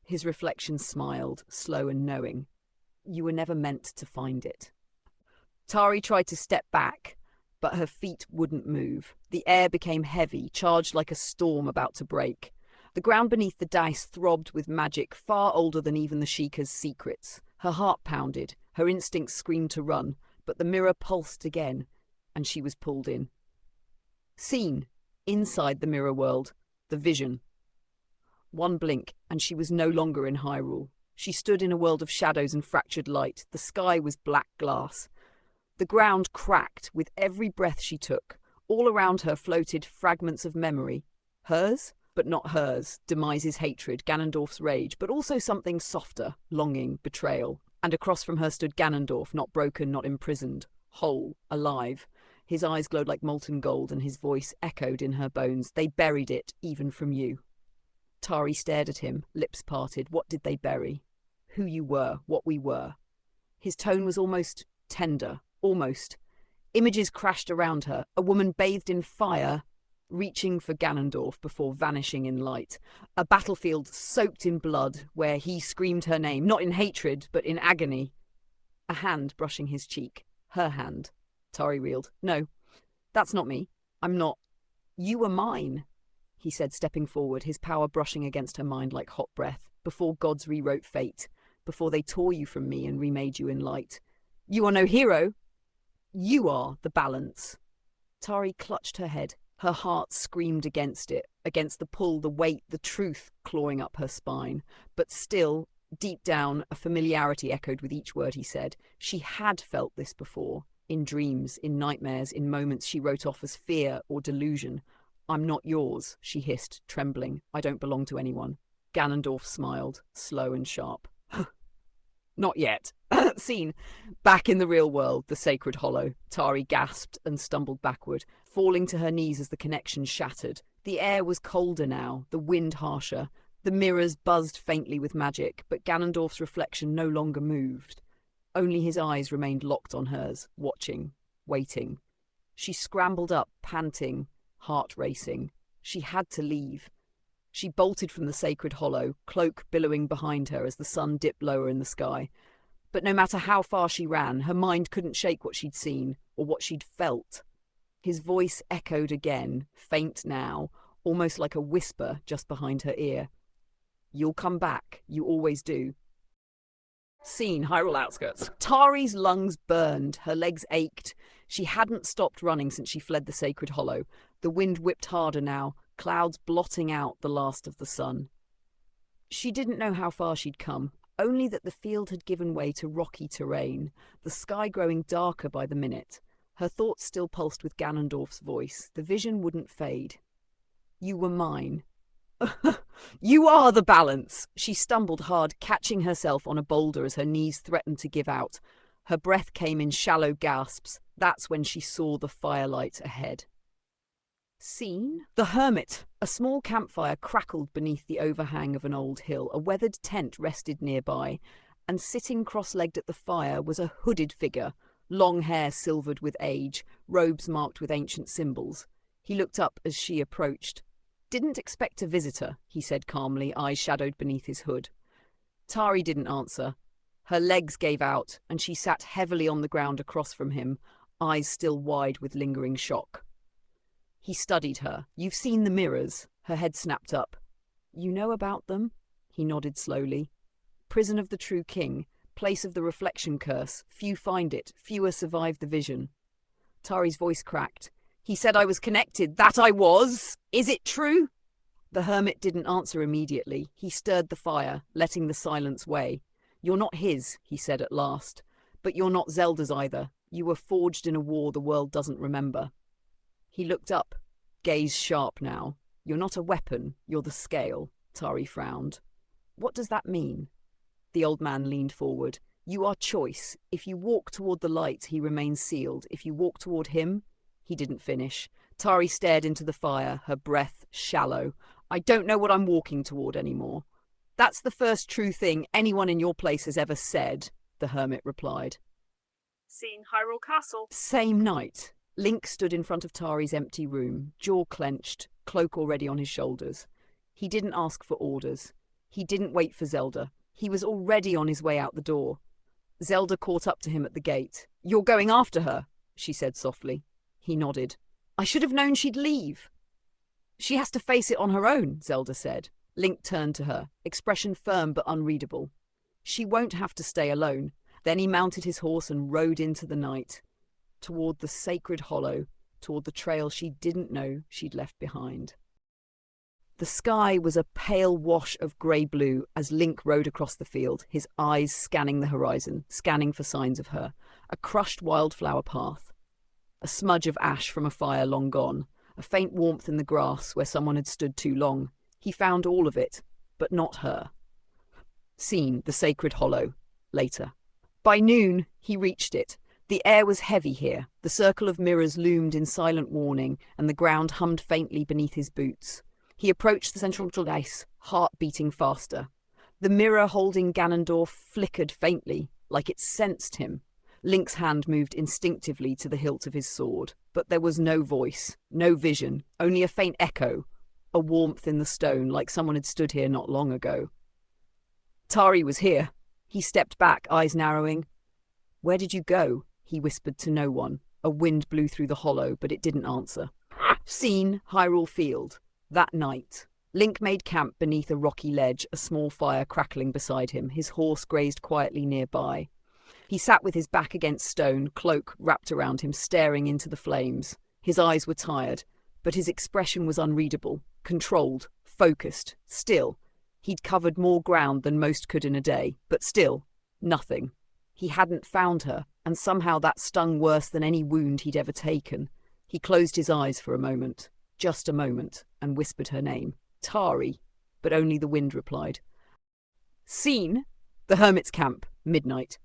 His reflection smiled, slow and knowing. "You were never meant to find it." Tari tried to step back, but her feet wouldn't move. The air became heavy, charged like a storm about to break. The ground beneath the dais throbbed with magic far older than even the Sheikah's secrets. Her heart pounded, her instincts screamed to run, but the mirror pulsed again, and she was pulled in. Seen, inside the mirror world, the vision. One blink, and she was no longer in Hyrule. She stood in a world of shadows and fractured light. The sky was black glass. The ground cracked with every breath she took. All around her floated fragments of memory. Hers, but not hers. Demise's hatred, Ganondorf's rage, but also something softer, longing, betrayal. And across from her stood Ganondorf, not broken, not imprisoned, whole, alive. His eyes glowed like molten gold, and his voice echoed in her bones. They buried it, even from you. Tari stared at him, lips parted. What did they bury? Who you were, what we were. His tone was almost tender, almost. Images crashed around her, a woman bathed in fire, reaching for Ganondorf before vanishing in light. A battlefield soaked in blood, where he screamed her name, not in hatred, but in agony. A hand brushing his cheek. Her hand. Tari reeled. No, that's not me. I'm not. You were mine, he said, stepping forward, his power brushing against her mind like hot breath, before gods rewrote fate, before they tore you from me and remade you in light. You are no hero. You are the balance. Tari clutched her head. Her heart screamed against it, against the pull, the weight, the truth clawing up her spine. But still, deep down, a familiarity echoed with each word he said. She had felt this before, in dreams, in nightmares, in moments she wrote off as fear or delusion. I'm not yours, she hissed, trembling. I don't belong to anyone. Ganondorf smiled, slow and sharp. Not yet. Scene. Back in the real world, the sacred hollow. Tari gasped and stumbled backward, falling to her knees as the connection shattered. The air was colder now, the wind harsher. The mirrors buzzed faintly with magic, but Ganondorf's reflection no longer moved. Only his eyes remained locked on hers, watching, waiting. She scrambled up, panting, heart racing. She had to leave. She bolted from the sacred hollow, cloak billowing behind her as the sun dipped lower in the sky. But no matter how far she ran, her mind couldn't shake what she'd seen, or what she'd felt. His voice echoed again, faint now, almost like a whisper just behind her ear. You'll come back, you always do. Scene, Hyrule outskirts. Tari's lungs burned, her legs ached. She hadn't stopped running since she fled the sacred hollow. The wind whipped harder now, clouds blotting out the last of the sun. She didn't know how far she'd come, only that the field had given way to rocky terrain, the sky growing darker by the minute. Her thoughts still pulsed with Ganondorf's voice. The vision wouldn't fade. You were mine. You are the balance! She stumbled hard, catching herself on a boulder as her knees threatened to give out. Her breath came in shallow gasps. That's when she saw the firelight ahead. Scene? The Hermit. A small campfire crackled beneath the overhang of an old hill. A weathered tent rested nearby, and sitting cross-legged at the fire was a hooded figure, long hair silvered with age, robes marked with ancient symbols. He looked up as she approached. Didn't expect a visitor, he said calmly, eyes shadowed beneath his hood. Tari didn't answer. Her legs gave out, and she sat heavily on the ground across from him, eyes still wide with lingering shock. He studied her. You've seen the mirrors. Her head snapped up. You know about them? He nodded slowly. Prison of the true king, place of the reflection curse. Few find it, fewer survive the vision. Tari's voice cracked. He said I was connected. That I was! Is it true? The hermit didn't answer immediately. He stirred the fire, letting the silence weigh. You're not his, he said at last. But you're not Zelda's either. You were forged in a war the world doesn't remember. He looked up, gaze sharp now. You're not a weapon, you're the scale, Tari frowned. What does that mean? The old man leaned forward. You are choice. If you walk toward the light, he remains sealed. If you walk toward him... He didn't finish. Tari stared into the fire, her breath shallow. I don't know what I'm walking toward anymore. That's the first true thing anyone in your place has ever said, the hermit replied. Scene, Hyrule Castle. Same night. Link stood in front of Tari's empty room, jaw clenched, cloak already on his shoulders. He didn't ask for orders. He didn't wait for Zelda. He was already on his way out the door. Zelda caught up to him at the gate. You're going after her, she said softly. He nodded. I should have known she'd leave. She has to face it on her own, Zelda said. Link turned to her, expression firm but unreadable. She won't have to stay alone. Then he mounted his horse and rode into the night, toward the sacred hollow, toward the trail she didn't know she'd left behind. The sky was a pale wash of grey-blue as Link rode across the field, his eyes scanning the horizon, scanning for signs of her. A crushed wildflower path, a smudge of ash from a fire long gone, a faint warmth in the grass where someone had stood too long. He found all of it, but not her. Seen the sacred hollow, later. By noon, he reached it. The air was heavy here. The circle of mirrors loomed in silent warning, and the ground hummed faintly beneath his boots. He approached the central ice, heart beating faster. The mirror holding Ganondorf flickered faintly, like it sensed him. Link's hand moved instinctively to the hilt of his sword, but there was no voice, no vision, only a faint echo, a warmth in the stone like someone had stood here not long ago. Tari was here. He stepped back, eyes narrowing. "Where did you go?" he whispered to no one. A wind blew through the hollow, but it didn't answer. Seen Hyrule Field. That night. Link made camp beneath a rocky ledge, a small fire crackling beside him. His horse grazed quietly nearby. He sat with his back against stone, cloak wrapped around him, staring into the flames. His eyes were tired, but his expression was unreadable, controlled, focused, still. He'd covered more ground than most could in a day, but still, nothing. He hadn't found her, and somehow that stung worse than any wound he'd ever taken. He closed his eyes for a moment, just a moment, and whispered her name. Tari, but only the wind replied. Seen? The hermit's camp, midnight.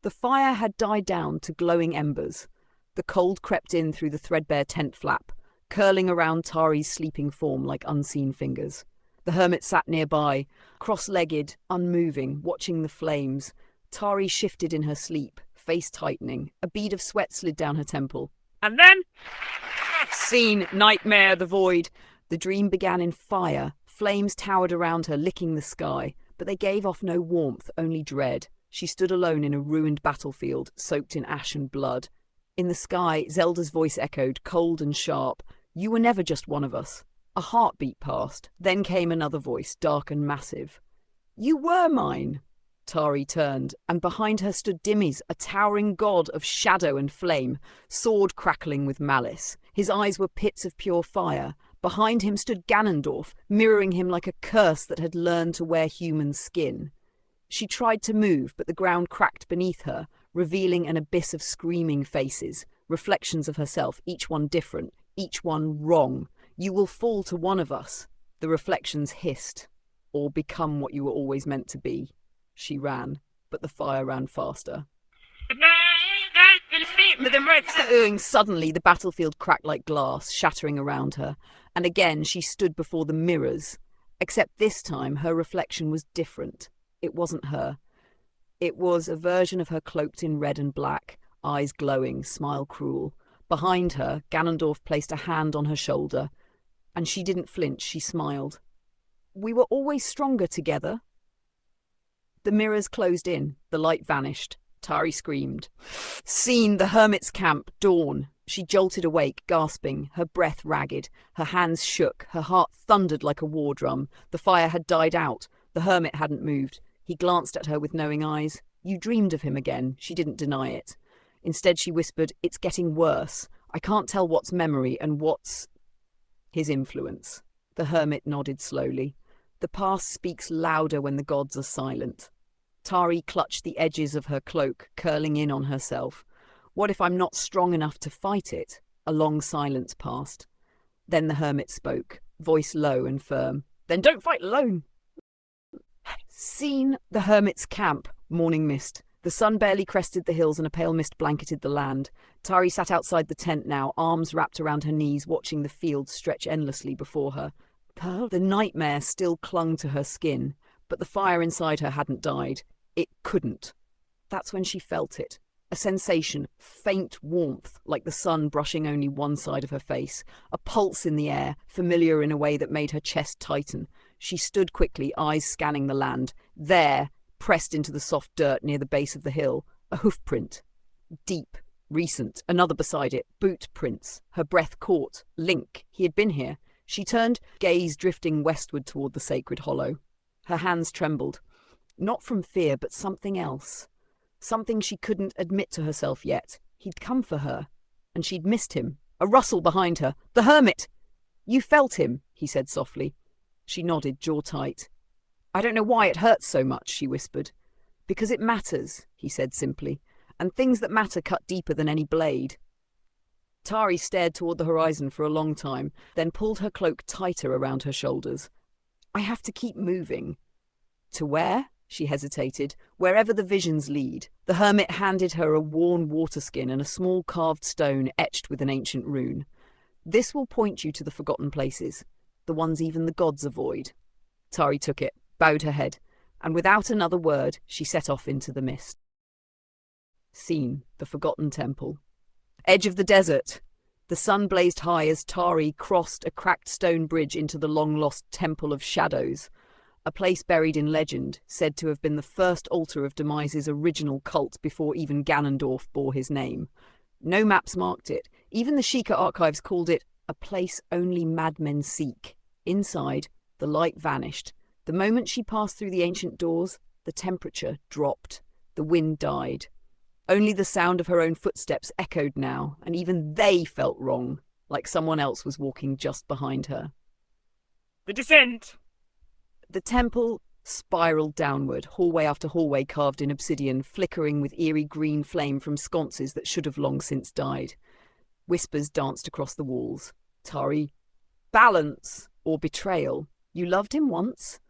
The fire had died down to glowing embers. The cold crept in through the threadbare tent flap, curling around Tari's sleeping form like unseen fingers. The hermit sat nearby, cross-legged, unmoving, watching the flames. Tari shifted in her sleep, face tightening. A bead of sweat slid down her temple. And then? Seen, nightmare, the void. The dream began in fire. Flames towered around her, licking the sky, but they gave off no warmth, only dread. She stood alone in a ruined battlefield, soaked in ash and blood. In the sky, Zelda's voice echoed, cold and sharp. You were never just one of us. A heartbeat passed. Then came another voice, dark and massive. You were mine. Tari turned, and behind her stood Dimmies, a towering god of shadow and flame, sword crackling with malice. His eyes were pits of pure fire. Behind him stood Ganondorf, mirroring him like a curse that had learned to wear human skin. She tried to move, but the ground cracked beneath her, revealing an abyss of screaming faces, reflections of herself, each one different, each one wrong. You will fall to one of us. The reflections hissed. Or become what you were always meant to be. She ran, but the fire ran faster. Suddenly, the battlefield cracked like glass, shattering around her, and again she stood before the mirrors. Except this time, her reflection was different. It wasn't her. It was a version of her cloaked in red and black, eyes glowing, smile cruel. Behind her, Ganondorf placed a hand on her shoulder, and she didn't flinch, she smiled. We were always stronger together. The mirrors closed in, the light vanished. Tari screamed. Seen the hermit's camp, dawn. She jolted awake, gasping, her breath ragged. Her hands shook, her heart thundered like a war drum. The fire had died out. The hermit hadn't moved. He glanced at her with knowing eyes. You dreamed of him again. She didn't deny it. Instead, she whispered, It's getting worse. I can't tell what's memory and what's his influence. The hermit nodded slowly. The past speaks louder when the gods are silent. Tari clutched the edges of her cloak, curling in on herself. What if I'm not strong enough to fight it? A long silence passed. Then the hermit spoke, voice low and firm. Then don't fight alone. Seen the hermit's camp, morning mist. The sun barely crested the hills and a pale mist blanketed the land. Tari sat outside the tent now, arms wrapped around her knees, watching the field stretch endlessly before her. The nightmare still clung to her skin, but the fire inside her hadn't died. It couldn't. That's when she felt it. A sensation, faint warmth, like the sun brushing only one side of her face. A pulse in the air, familiar in a way that made her chest tighten. She stood quickly, eyes scanning the land. There, pressed into the soft dirt near the base of the hill, a hoof print. Deep, recent, another beside it, boot prints. Her breath caught. Link, he had been here. She turned, gaze drifting westward toward the sacred hollow. Her hands trembled. Not from fear, but something else. Something she couldn't admit to herself yet. He'd come for her, and she'd missed him. A rustle behind her. The hermit! You felt him, he said softly. She nodded, jaw tight. I don't know why it hurts so much, she whispered. Because it matters, he said simply, and things that matter cut deeper than any blade. Tari stared toward the horizon for a long time, then pulled her cloak tighter around her shoulders. I have to keep moving. To where? She hesitated. Wherever the visions lead. The hermit handed her a worn water skin and a small carved stone etched with an ancient rune. This will point you to the forgotten places, the ones even the gods avoid. Tari took it, bowed her head, and without another word, she set off into the mist. Scene: the forgotten temple. Edge of the desert. The sun blazed high as Tari crossed a cracked stone bridge into the long-lost Temple of Shadows, a place buried in legend, said to have been the first altar of Demise's original cult before even Ganondorf bore his name. No maps marked it. Even the Sheikah archives called it a place only madmen seek. Inside, the light vanished. The moment she passed through the ancient doors, the temperature dropped. The wind died. Only the sound of her own footsteps echoed now, and even they felt wrong, like someone else was walking just behind her. The descent! The temple spiraled downward, hallway after hallway carved in obsidian, flickering with eerie green flame from sconces that should have long since died. Whispers danced across the walls. Tari, balance or betrayal. You loved him once?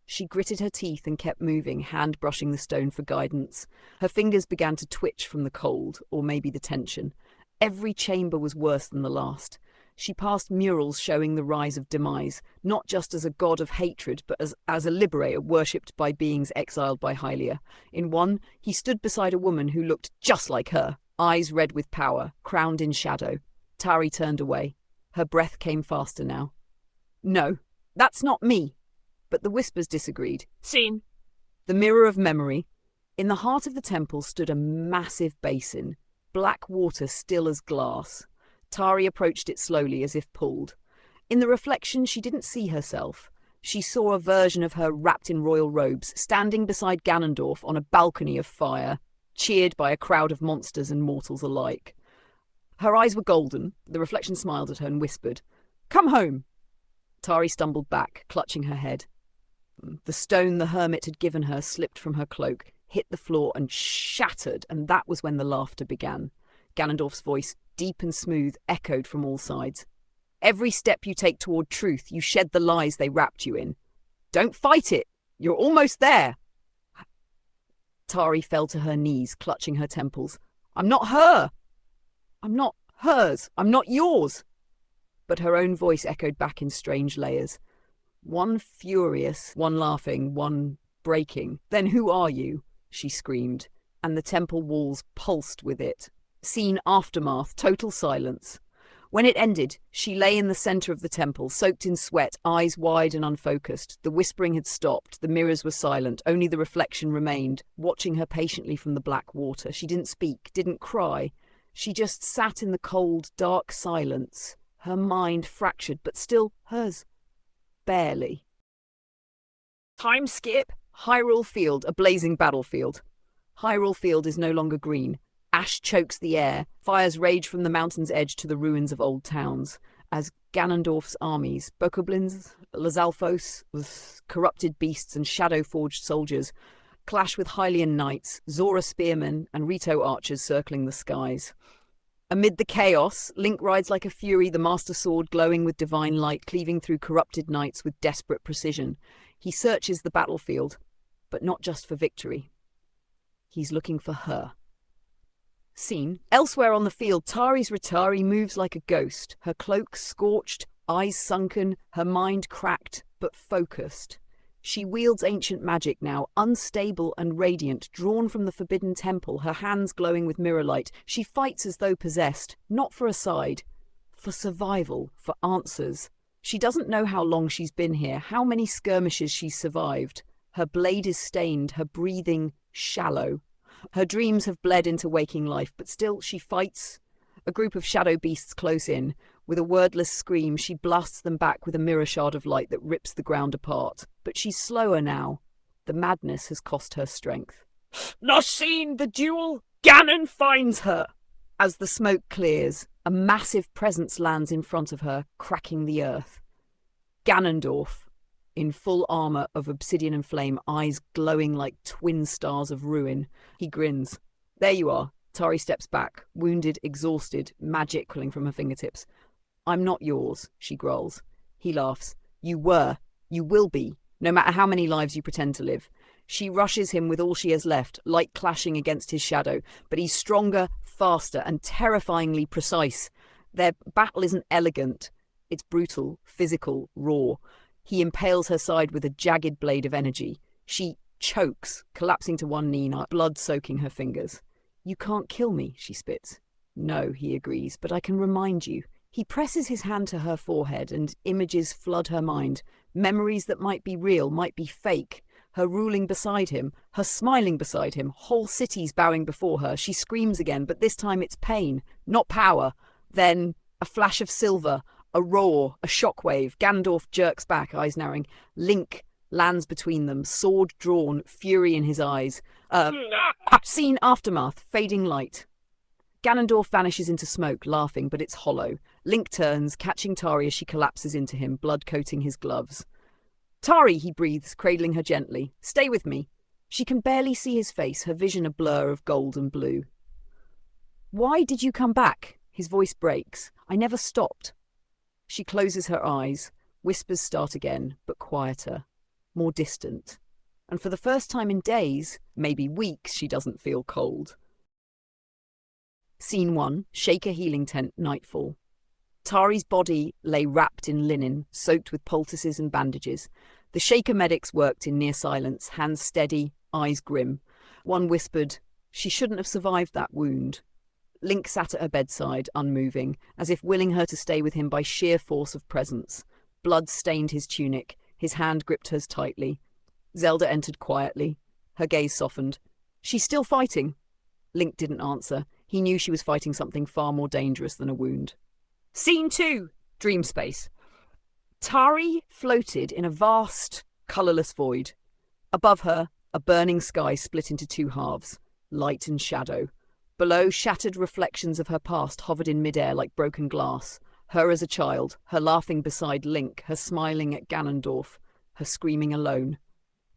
She gritted her teeth and kept moving, hand brushing the stone for guidance. Her fingers began to twitch from the cold, or maybe the tension. Every chamber was worse than the last. She passed murals showing the rise of Demise, not just as a god of hatred, but as a liberator worshipped by beings exiled by Hylia. In one, he stood beside a woman who looked just like her, eyes red with power, crowned in shadow. Tari turned away. Her breath came faster now. No, that's not me. But the whispers disagreed. Scene. The mirror of memory. In the heart of the temple stood a massive basin, black water still as glass. Tari approached it slowly, as if pulled. In the reflection, she didn't see herself. She saw a version of her wrapped in royal robes, standing beside Ganondorf on a balcony of fire, cheered by a crowd of monsters and mortals alike. Her eyes were golden. The reflection smiled at her and whispered, "Come home." Tari stumbled back, clutching her head. The stone the hermit had given her slipped from her cloak, hit the floor and shattered, and that was when the laughter began. Ganondorf's voice, deep and smooth, echoed from all sides. Every step you take toward truth, you shed the lies they wrapped you in. Don't fight it. You're almost there. Tari fell to her knees, clutching her temples. I'm not her. I'm not hers. I'm not yours. But her own voice echoed back in strange layers. One furious, one laughing, one breaking. Then who are you? She screamed, and the temple walls pulsed with it. Scene aftermath, total silence. When it ended, she lay in the center of the temple, soaked in sweat, eyes wide and unfocused. The whispering had stopped, the mirrors were silent, only the reflection remained, watching her patiently from the black water. She didn't speak, didn't cry. She just sat in the cold, dark silence, her mind fractured, but still hers. Barely. Time skip. Hyrule Field, a blazing battlefield. Hyrule Field is no longer green. Ash chokes the air. Fires rage from the mountain's edge to the ruins of old towns. As Ganondorf's armies, Bokoblins, Lizalfos, with corrupted beasts and shadow-forged soldiers, clash with Hylian knights, Zora spearmen, and Rito archers circling the skies. Amid the chaos, Link rides like a fury, the Master Sword glowing with divine light, cleaving through corrupted knights with desperate precision. He searches the battlefield, but not just for victory. He's looking for her. Scene. Elsewhere on the field, Tari's Ratari moves like a ghost, her cloak scorched, eyes sunken, her mind cracked, but focused. She wields ancient magic now, unstable and radiant, drawn from the forbidden temple, her hands glowing with mirror light. She fights as though possessed, not for a side, for survival, for answers. She doesn't know how long she's been here, how many skirmishes she's survived. Her blade is stained, her breathing shallow. Her dreams have bled into waking life, but still she fights. A group of shadow beasts close in. With a wordless scream, she blasts them back with a mirror shard of light that rips the ground apart. But she's slower now. The madness has cost her strength. Not seen the duel? Ganon finds her! As the smoke clears, a massive presence lands in front of her, cracking the earth. Ganondorf, in full armor of obsidian and flame, eyes glowing like twin stars of ruin. He grins. There you are. Tari steps back, wounded, exhausted, magic cooling from her fingertips. I'm not yours, she growls. He laughs. You were. You will be, no matter how many lives you pretend to live. She rushes him with all she has left, light clashing against his shadow, but he's stronger, faster, and terrifyingly precise. Their battle isn't elegant. It's brutal, physical, raw. He impales her side with a jagged blade of energy. She chokes, collapsing to one knee, blood soaking her fingers. You can't kill me, she spits. No, he agrees, but I can remind you. He presses his hand to her forehead and images flood her mind. Memories that might be real, might be fake. Her ruling beside him, her smiling beside him, whole cities bowing before her. She screams again, but this time it's pain, not power. Then a flash of silver, a roar, a shockwave. Gandalf jerks back, eyes narrowing. Link lands between them, sword drawn, fury in his eyes. Scene aftermath, fading light. Ganondorf vanishes into smoke, laughing, but it's hollow. Link turns, catching Tari as she collapses into him, blood coating his gloves. Tari, he breathes, cradling her gently. Stay with me. She can barely see his face, her vision a blur of gold and blue. Why did you come back? His voice breaks. I never stopped. She closes her eyes. Whispers start again, but quieter, more distant. And for the first time in days, maybe weeks, she doesn't feel cold. Scene 1, Shaker Healing Tent, nightfall. Tari's body lay wrapped in linen, soaked with poultices and bandages. The Shaker medics worked in near silence, hands steady, eyes grim. One whispered, she shouldn't have survived that wound. Link sat at her bedside, unmoving, as if willing her to stay with him by sheer force of presence. Blood stained his tunic, his hand gripped hers tightly. Zelda entered quietly. Her gaze softened. She's still fighting. Link didn't answer. He knew she was fighting something far more dangerous than a wound. Scene 2, Dream Space. Tari floated in a vast, colourless void. Above her, a burning sky split into two halves, light and shadow. Below, shattered reflections of her past hovered in midair like broken glass. Her as a child, her laughing beside Link, her smiling at Ganondorf, her screaming alone.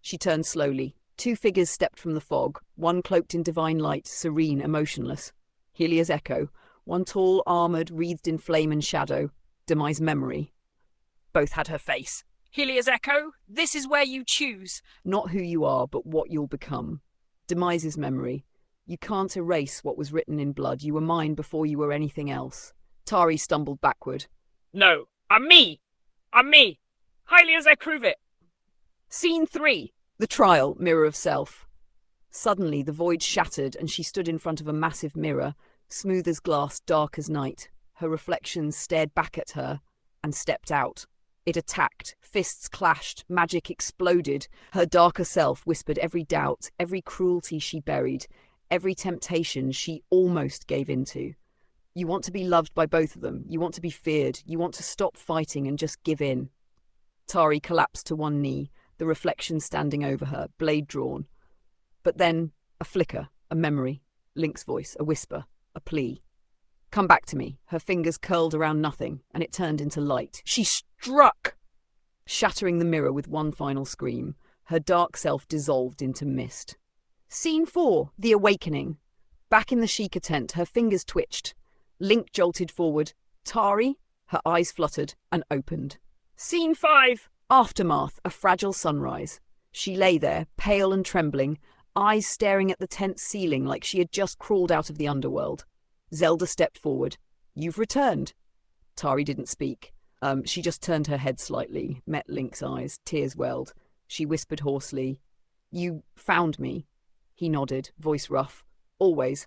She turned slowly. Two figures stepped from the fog, one cloaked in divine light, serene, emotionless. Helia's echo, one tall, armoured, wreathed in flame and shadow. Demise memory. Both had her face. Helia's echo, this is where you choose. Not who you are, but what you'll become. Demise's memory. You can't erase what was written in blood. You were mine before you were anything else. Tari stumbled backward. No, I'm me. I'm me. Highly as I prove it. Scene 3. The trial, mirror of self. Suddenly, the void shattered and she stood in front of a massive mirror, smooth as glass, dark as night. Her reflection stared back at her and stepped out. It attacked, fists clashed, magic exploded. Her darker self whispered every doubt, every cruelty she buried, every temptation she almost gave into. You want to be loved by both of them. You want to be feared. You want to stop fighting and just give in. Tari collapsed to one knee, the reflection standing over her, blade drawn. But then, a flicker, a memory, Link's voice, a whisper, a plea. Come back to me. Her fingers curled around nothing, and it turned into light. She struck, shattering the mirror with one final scream. Her dark self dissolved into mist. Scene 4, The Awakening. Back in the Sheikah tent, her fingers twitched. Link jolted forward. Tari, her eyes fluttered and opened. Scene 5, Aftermath, a fragile sunrise. She lay there, pale and trembling, eyes staring at the tent ceiling like she had just crawled out of the underworld. Zelda stepped forward. You've returned. Tari didn't speak. She just turned her head slightly, met Link's eyes, tears welled. She whispered hoarsely, You found me. He nodded, voice rough. Always.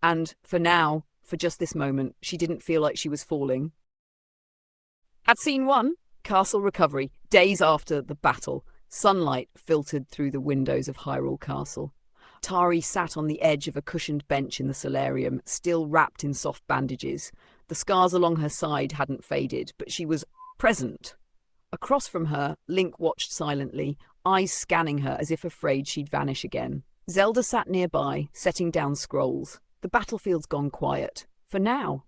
And for now, for just this moment, she didn't feel like she was falling. At scene 1, Castle Recovery, days after the battle. Sunlight filtered through the windows of Hyrule Castle. Tari sat on the edge of a cushioned bench in the solarium, still wrapped in soft bandages. The scars along her side hadn't faded, but she was present. Across from her, Link watched silently, eyes scanning her as if afraid she'd vanish again. Zelda sat nearby, setting down scrolls. The battlefield's gone quiet. For now.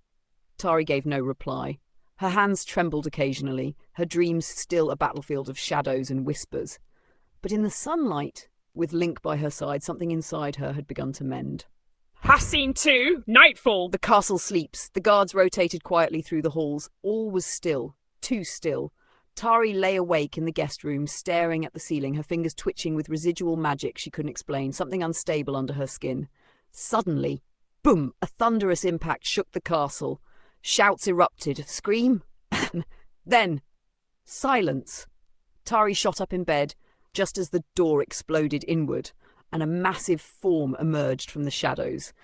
Tari gave no reply. Her hands trembled occasionally, her dreams still a battlefield of shadows and whispers. But in the sunlight, with Link by her side, something inside her had begun to mend. Scene 2, Nightfall. The castle sleeps. The guards rotated quietly through the halls. All was still. Too still. Tari lay awake in the guest room, staring at the ceiling, her fingers twitching with residual magic she couldn't explain, something unstable under her skin. Suddenly, boom! A thunderous impact shook the castle. Shouts erupted. Scream? Then, silence. Tari shot up in bed, just as the door exploded inward, and a massive form emerged from the shadows.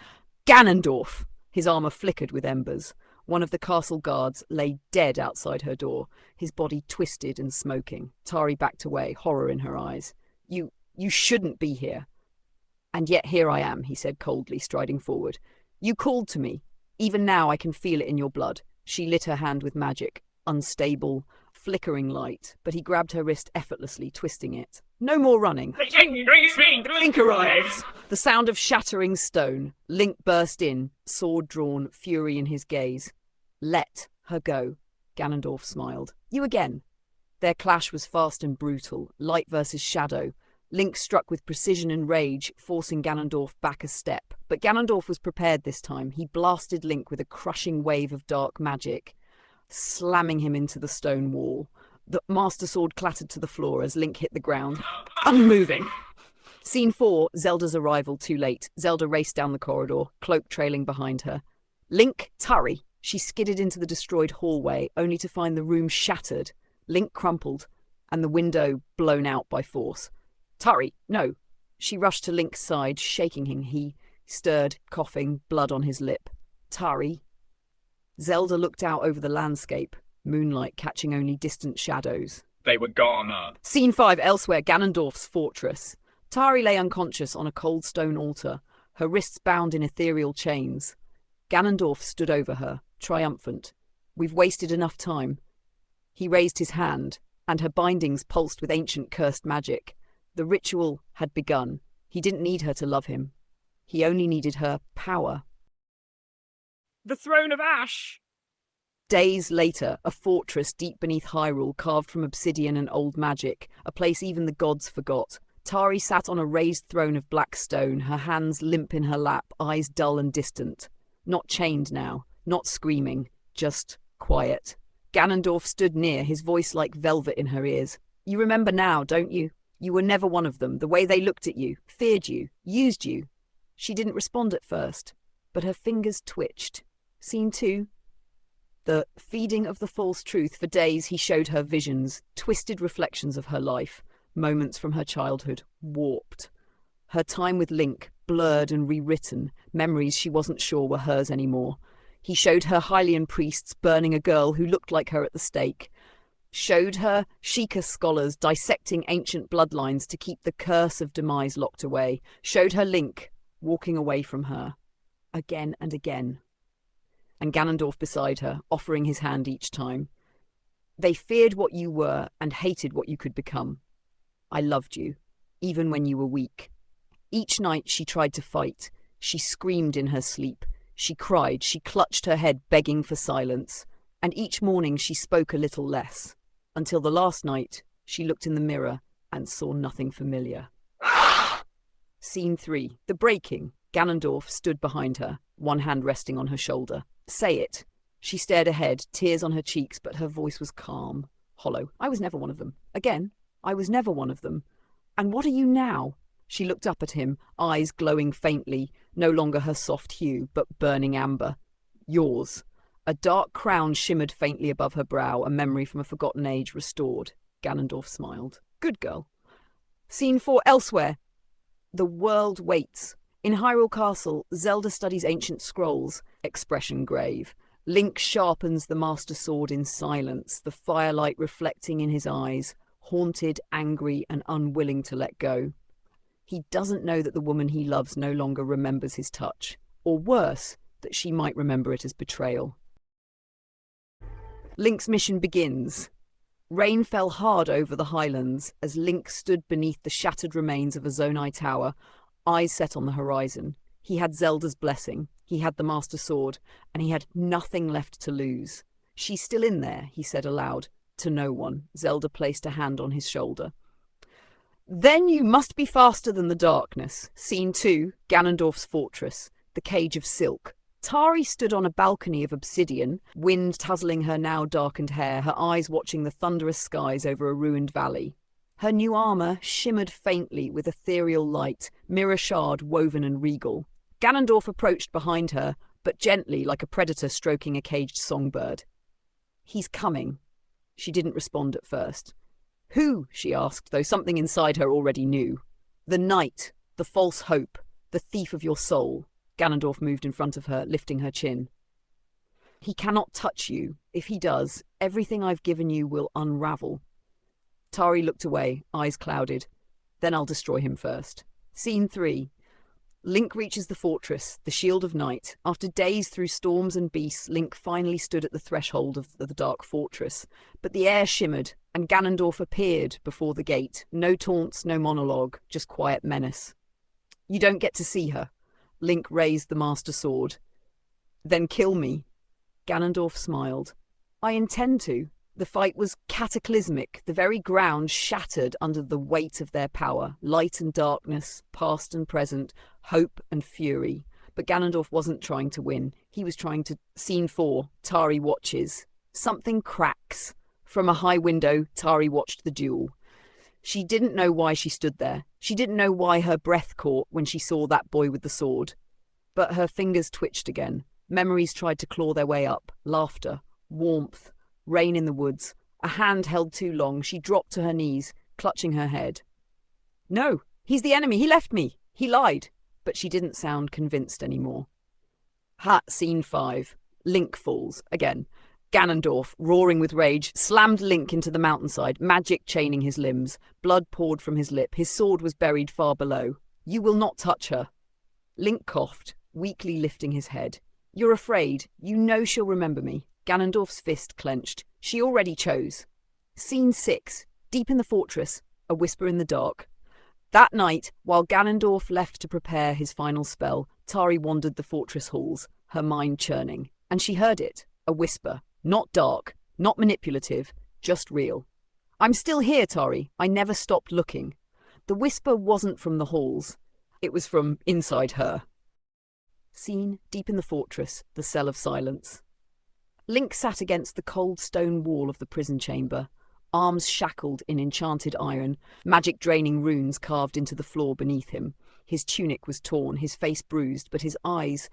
Ganondorf! His armour flickered with embers. One of the castle guards lay dead outside her door, his body twisted and smoking. Tari backed away, horror in her eyes. You shouldn't be here. And yet here I am, he said coldly, striding forward. You called to me. Even now I can feel it in your blood. She lit her hand with magic, unstable, flickering light, but he grabbed her wrist effortlessly, twisting it. No more running. Link arrives. The sound of shattering stone. Link burst in, sword drawn, fury in his gaze. Let her go. Ganondorf smiled. You again. Their clash was fast and brutal, light versus shadow. Link struck with precision and rage, forcing Ganondorf back a step. But Ganondorf was prepared this time. He blasted Link with a crushing wave of dark magic, slamming him into the stone wall. The Master Sword clattered to the floor as Link hit the ground, unmoving. Scene 4, Zelda's arrival too late. Zelda raced down the corridor, cloak trailing behind her. Link, Tari. She skidded into the destroyed hallway, only to find the room shattered. Link crumpled, and the window blown out by force. Tari, no. She rushed to Link's side, shaking him. He stirred, coughing, blood on his lip. Tari. Zelda looked out over the landscape, moonlight catching only distant shadows. They were gone. Scene 5, elsewhere, Ganondorf's fortress. Tari lay unconscious on a cold stone altar, her wrists bound in ethereal chains. Ganondorf stood over her, triumphant. We've wasted enough time. He raised his hand, and her bindings pulsed with ancient cursed magic. The ritual had begun. He didn't need her to love him. He only needed her power. The Throne of Ash. Days later, a fortress deep beneath Hyrule, carved from obsidian and old magic, a place even the gods forgot. Tari sat on a raised throne of black stone, her hands limp in her lap, eyes dull and distant. Not chained now, not screaming, just quiet. Ganondorf stood near, his voice like velvet in her ears. You remember now, don't you? You were never one of them, the way they looked at you, feared you, used you. She didn't respond at first, but her fingers twitched. Scene 2. The feeding of the false truth. For days he showed her visions, twisted reflections of her life, moments from her childhood, warped. Her time with Link, blurred and rewritten, memories she wasn't sure were hers anymore. He showed her Hylian priests burning a girl who looked like her at the stake. Showed her Sheikah scholars dissecting ancient bloodlines to keep the curse of demise locked away. Showed her Link, walking away from her. Again and again. And Ganondorf beside her, offering his hand each time. They feared what you were and hated what you could become. I loved you, even when you were weak. Each night she tried to fight. She screamed in her sleep. She cried. She clutched her head, begging for silence. And each morning she spoke a little less. Until the last night, she looked in the mirror and saw nothing familiar. Scene 3. The breaking. Ganondorf stood behind her, one hand resting on her shoulder. Say it. She stared ahead, tears on her cheeks, but her voice was calm, hollow. I was never one of them. Again, I was never one of them. And what are you now? She looked up at him, eyes glowing faintly, no longer her soft hue, but burning amber. Yours. A dark crown shimmered faintly above her brow, a memory from a forgotten age restored. Ganondorf smiled. Good girl. Scene 4, elsewhere. The world waits. In Hyrule Castle, Zelda studies ancient scrolls, expression grave. Link sharpens the Master Sword in silence, the firelight reflecting in his eyes, haunted, angry, and unwilling to let go. He doesn't know that the woman he loves no longer remembers his touch, or worse, that she might remember it as betrayal. Link's mission begins. Rain fell hard over the highlands as Link stood beneath the shattered remains of a Zonai tower, eyes set on the horizon. He had Zelda's blessing, he had the Master Sword, and he had nothing left to lose. "She's still in there," he said aloud. To no one, Zelda placed a hand on his shoulder. "Then you must be faster than the darkness." Scene 2, Ganondorf's fortress, the cage of silk. Tari stood on a balcony of obsidian, wind tussling her now darkened hair, her eyes watching the thunderous skies over a ruined valley. Her new armor shimmered faintly with ethereal light, mirror shard woven and regal. Ganondorf approached behind her, but gently like a predator stroking a caged songbird. "He's coming." She didn't respond at first. "Who?" she asked, though something inside her already knew. "The knight, the false hope, the thief of your soul." Ganondorf moved in front of her, lifting her chin. "He cannot touch you. If he does, everything I've given you will unravel." Tari looked away, eyes clouded. "Then I'll destroy him first." Scene 3. Link reaches the fortress, the Shield of Night. After days through storms and beasts, Link finally stood at the threshold of the dark fortress. But the air shimmered, and Ganondorf appeared before the gate. No taunts, no monologue, just quiet menace. "You don't get to see her." Link raised the Master Sword. "Then kill me." Ganondorf smiled. "I intend to." The fight was cataclysmic. The very ground shattered under the weight of their power. Light and darkness, past and present, hope and fury. But Ganondorf wasn't trying to win. He was trying to... Scene 4, Tari watches. Something cracks. From a high window, Tari watched the duel. She didn't know why she stood there. She didn't know why her breath caught when she saw that boy with the sword. But her fingers twitched again. Memories tried to claw their way up. Laughter, warmth, rain in the woods. A hand held too long. She dropped to her knees, clutching her head. "No, he's the enemy. He left me. He lied." But she didn't sound convinced anymore. Scene 5. Link falls. Again. Ganondorf, roaring with rage, slammed Link into the mountainside, magic chaining his limbs. Blood poured from his lip. His sword was buried far below. "You will not touch her." Link coughed, weakly lifting his head. "You're afraid. You know she'll remember me." Ganondorf's fist clenched. She already chose. Scene 6. Deep in the fortress, a whisper in the dark. That night, while Ganondorf left to prepare his final spell, Tari wandered the fortress halls, her mind churning. And she heard it, a whisper. Not dark, not manipulative, just real. "I'm still here, Tari. I never stopped looking." The whisper wasn't from the halls. It was from inside her. Scene deep in the fortress, the cell of silence. Link sat against the cold stone wall of the prison chamber, arms shackled in enchanted iron, magic draining runes carved into the floor beneath him. His tunic was torn, his face bruised, but his eyes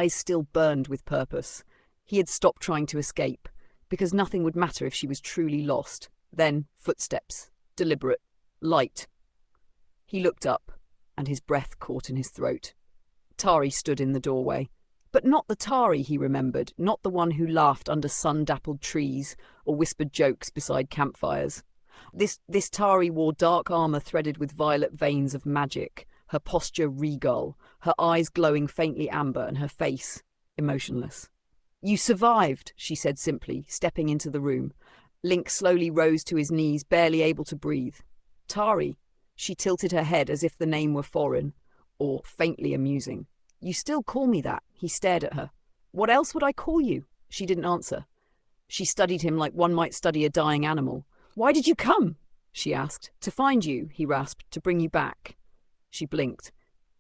still burned with purpose. He had stopped trying to escape, because nothing would matter if she was truly lost. Then footsteps, deliberate, light. He looked up, and his breath caught in his throat. Tari stood in the doorway. But not the Tari he remembered, not the one who laughed under sun-dappled trees or whispered jokes beside campfires. This Tari wore dark armor threaded with violet veins of magic, her posture regal, her eyes glowing faintly amber and her face emotionless. "You survived," she said simply, stepping into the room. Link slowly rose to his knees, barely able to breathe. "Tari." She tilted her head as if the name were foreign, or faintly amusing. "You still call me that." He stared at her. "What else would I call you?" She didn't answer. She studied him like one might study a dying animal. "Why did you come?" she asked. "To find you," he rasped, "to bring you back." She blinked.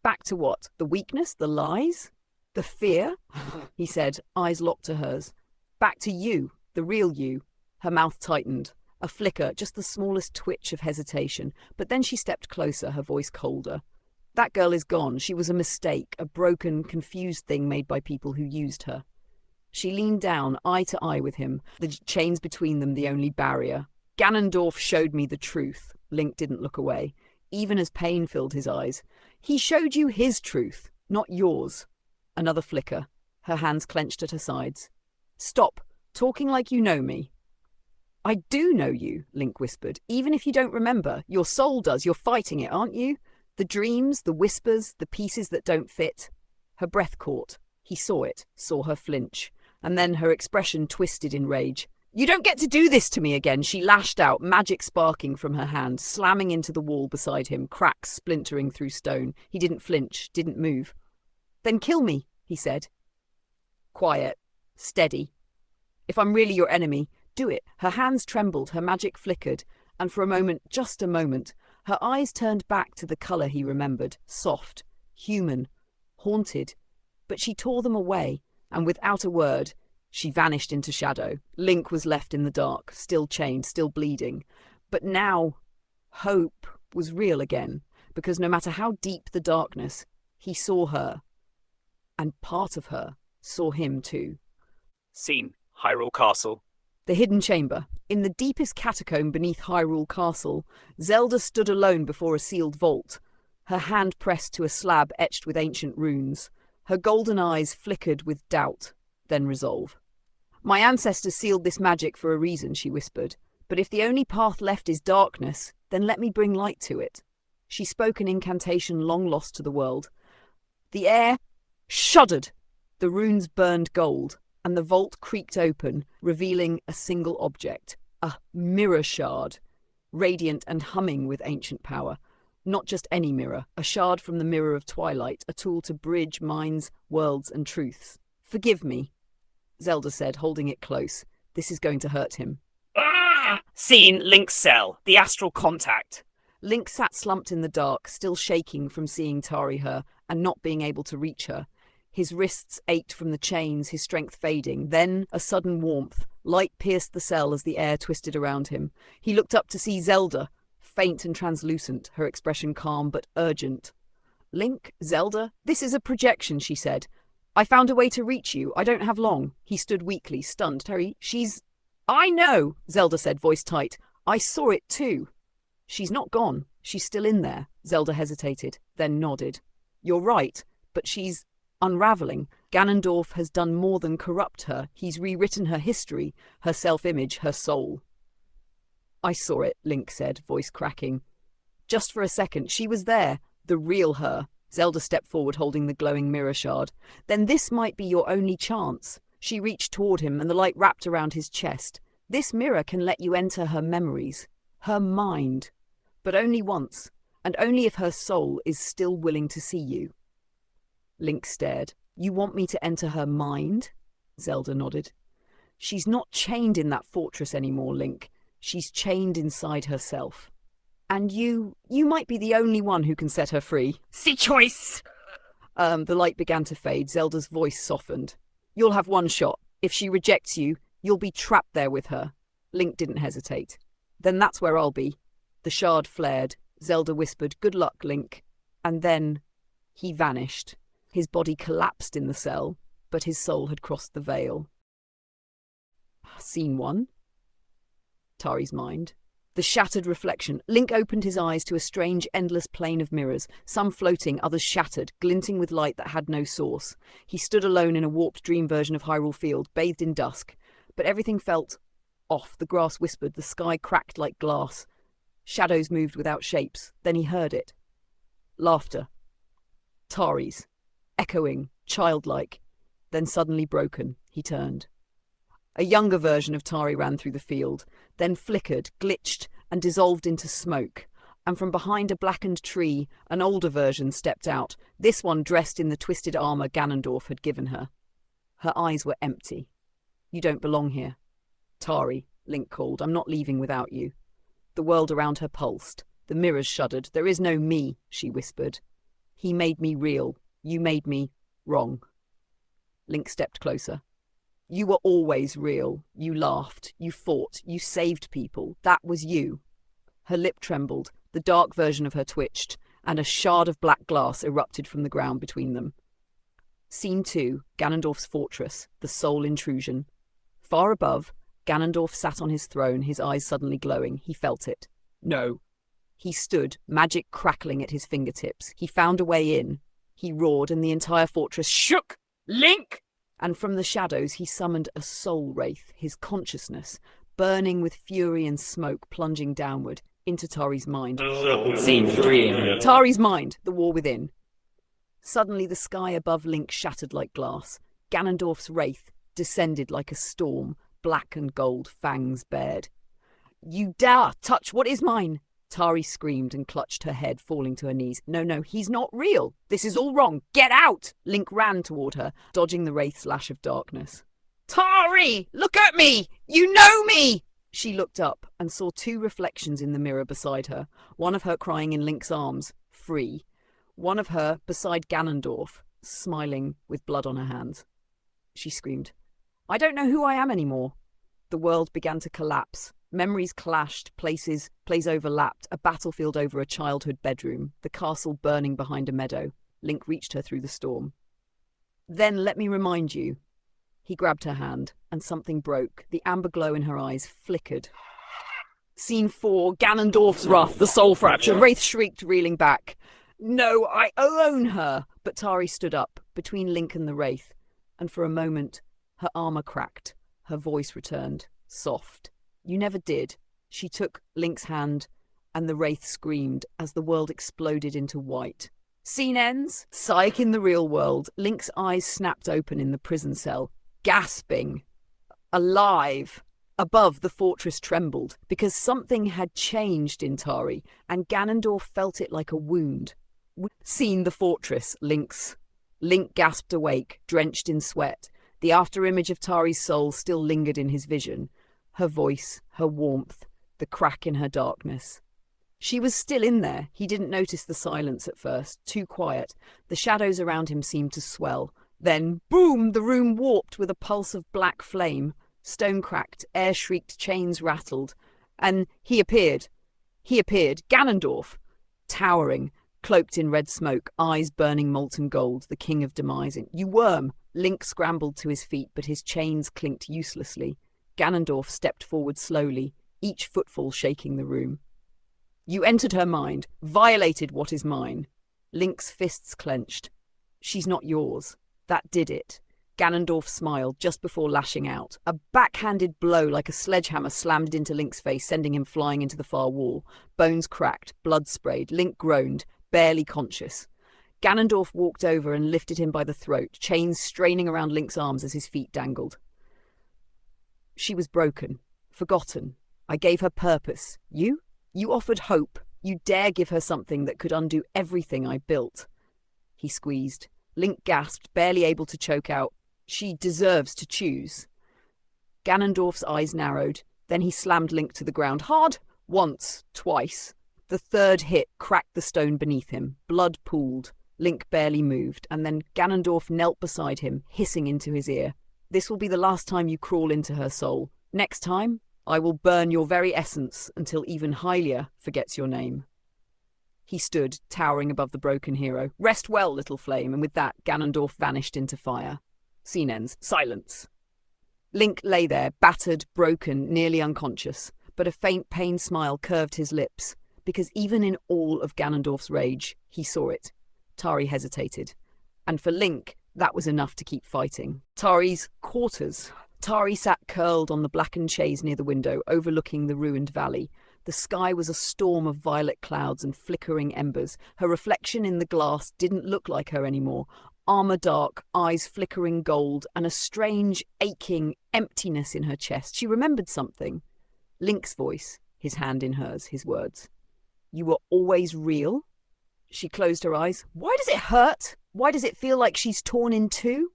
"Back to what? The weakness? The lies? The fear?" he said, eyes locked to hers. "Back to you, the real you." Her mouth tightened. A flicker, just the smallest twitch of hesitation. But then she stepped closer, her voice colder. "That girl is gone. She was a mistake, a broken, confused thing made by people who used her." She leaned down, eye to eye with him, the chains between them the only barrier. "Ganondorf showed me the truth." Link didn't look away, even as pain filled his eyes. "He showed you his truth, not yours." Another flicker, her hands clenched at her sides. "Stop, talking like you know me." "I do know you," Link whispered. "Even if you don't remember, your soul does. You're fighting it, aren't you? The dreams, the whispers, the pieces that don't fit." Her breath caught. He saw it, saw her flinch. And then her expression twisted in rage. You don't get to do this to me again, she lashed out, magic sparking from her hand, slamming into the wall beside him, cracks splintering through stone. He didn't flinch, didn't move. Then kill me, he said. Quiet, steady. If I'm really your enemy, do it. Her hands trembled, her magic flickered, and for a moment, just a moment, her eyes turned back to the colour he remembered, soft, human, haunted. But she tore them away, and without a word, she vanished into shadow. Link was left in the dark, still chained, still bleeding. But now, hope was real again, because no matter how deep the darkness, he saw her, and part of her saw him too. Scene: Hyrule Castle. The hidden chamber. In the deepest catacomb beneath Hyrule Castle, Zelda stood alone before a sealed vault, her hand pressed to a slab etched with ancient runes. Her golden eyes flickered with doubt, then resolve. My ancestors sealed this magic for a reason, she whispered. But if the only path left is darkness, then let me bring light to it. She spoke an incantation long lost to the world. The air shuddered. The runes burned gold, and the vault creaked open, revealing a single object, a mirror shard, radiant and humming with ancient power. Not just any mirror, a shard from the mirror of twilight, a tool to bridge minds, worlds, and truths. Forgive me, Zelda said, holding it close. This is going to hurt him. Scene: Link's cell. The astral contact. Link sat slumped in the dark, still shaking from seeing Tari her and not being able to reach her. His wrists ached from the chains, his strength fading. Then a sudden warmth. Light pierced the cell as the air twisted around him. He looked up to see Zelda, faint and translucent, her expression calm but urgent. Link, Zelda, this is a projection, she said. I found a way to reach you. I don't have long. He stood weakly, stunned. Tari, she's... I know, Zelda said, voice tight. I saw it too. She's not gone. She's still in there. Zelda hesitated, then nodded. You're right, but she's unraveling. Ganondorf has done more than corrupt her. He's rewritten her history, her self-image, her soul. I saw it, Link said, voice cracking. Just for a second, she was there, the real her. Zelda stepped forward, holding the glowing mirror shard. Then this might be your only chance. She reached toward him, and the light wrapped around his chest. This mirror can let you enter her memories, her mind. But only once, and only if her soul is still willing to see you. Link stared. You want me to enter her mind? Zelda nodded. She's not chained in that fortress anymore, Link. She's chained inside herself. And you might be the only one who can set her free. See choice! The light began to fade. Zelda's voice softened. You'll have one shot. If she rejects you, you'll be trapped there with her. Link didn't hesitate. Then that's where I'll be. The shard flared. Zelda whispered, good luck, Link. And then he vanished. His body collapsed in the cell, but his soul had crossed the veil. Scene 1. Tari's mind. The shattered reflection. Link opened his eyes to a strange, endless plane of mirrors, some floating, others shattered, glinting with light that had no source. He stood alone in a warped dream version of Hyrule Field, bathed in dusk. But everything felt off. The grass whispered, the sky cracked like glass. Shadows moved without shapes. Then he heard it. Laughter. Tari's. Echoing, childlike. Then suddenly broken, he turned. A younger version of Tari ran through the field, then flickered, glitched, and dissolved into smoke. And from behind a blackened tree, an older version stepped out, this one dressed in the twisted armour Ganondorf had given her. Her eyes were empty. You don't belong here. Tari, Link called, I'm not leaving without you. The world around her pulsed. The mirrors shuddered. There is no me, she whispered. He made me real. You made me wrong. Link stepped closer. You were always real. You laughed. You fought. You saved people. That was you. Her lip trembled. The dark version of her twitched, and a shard of black glass erupted from the ground between them. Scene 2. Ganondorf's fortress. The soul intrusion. Far above, Ganondorf sat on his throne, his eyes suddenly glowing. He felt it. No. He stood, magic crackling at his fingertips. He found a way in. He roared, and the entire fortress shook. Link! And from the shadows he summoned a soul wraith, his consciousness, burning with fury and smoke, plunging downward into Tari's mind. Scene 3. Tari's mind, the war within. Suddenly the sky above Link shattered like glass. Ganondorf's wraith descended like a storm, black and gold, fangs bared. You dare touch what is mine! Tari screamed and clutched her head, falling to her knees. No, he's not real. This is all wrong. Get out! Link ran toward her, dodging the wraith's lash of darkness. Tari! Look at me! You know me! She looked up and saw two reflections in the mirror beside her, one of her crying in Link's arms, free, one of her beside Ganondorf, smiling with blood on her hands. She screamed, I don't know who I am anymore. The world began to collapse. Memories clashed, places overlapped, a battlefield over a childhood bedroom, the castle burning behind a meadow. Link reached her through the storm. Then let me remind you. He grabbed her hand, and something broke. The amber glow in her eyes flickered. Scene 4, Ganondorf's Wrath, the soul fracture. Wraith shrieked, reeling back. No, I own her! But Tari stood up, between Link and the Wraith, and for a moment, her armor cracked. Her voice returned, soft. You never did. She took Link's hand, and the Wraith screamed as the world exploded into white. Scene ends. Psych in the real world. Link's eyes snapped open in the prison cell, gasping. Alive. Above, the fortress trembled, because something had changed in Tari, and Ganondorf felt it like a wound. Scene the fortress, Link gasped awake, drenched in sweat. The afterimage of Tari's soul still lingered in his vision. Her voice, her warmth, the crack in her darkness. She was still in there. He didn't notice the silence at first, too quiet. The shadows around him seemed to swell. Then, boom, the room warped with a pulse of black flame. Stone cracked, air shrieked, chains rattled. And he appeared. Ganondorf. Towering, cloaked in red smoke, eyes burning molten gold, the king of demising. You worm! Link scrambled to his feet, but his chains clinked uselessly. Ganondorf stepped forward slowly, each footfall shaking the room. You entered her mind, violated what is mine. Link's fists clenched. She's not yours. That did it. Ganondorf smiled just before lashing out. A backhanded blow like a sledgehammer slammed into Link's face, sending him flying into the far wall. Bones cracked, blood sprayed. Link groaned, barely conscious. Ganondorf walked over and lifted him by the throat, chains straining around Link's arms as his feet dangled. She was broken, forgotten. I gave her purpose. You? You offered hope. You dare give her something that could undo everything I built. He squeezed. Link gasped, barely able to choke out. She deserves to choose. Ganondorf's eyes narrowed. Then he slammed Link to the ground hard. Once, twice. The third hit cracked the stone beneath him. Blood pooled. Link barely moved, and then Ganondorf knelt beside him, hissing into his ear. This will be the last time you crawl into her soul. Next time, I will burn your very essence until even Hylia forgets your name. He stood, towering above the broken hero. Rest well, little flame, and with that, Ganondorf vanished into fire. Scene ends. Silence. Link lay there, battered, broken, nearly unconscious, but a faint pain smile curved his lips, because even in all of Ganondorf's rage, he saw it. Tari hesitated. And for Link, that was enough to keep fighting. Tari's quarters. Tari sat curled on the blackened chaise near the window, overlooking the ruined valley. The sky was a storm of violet clouds and flickering embers. Her reflection in the glass didn't look like her anymore. Armor dark, eyes flickering gold, and a strange, aching emptiness in her chest. She remembered something. Link's voice, his hand in hers, his words. You were always real? She closed her eyes. Why does it hurt? Why does it feel like she's torn in two?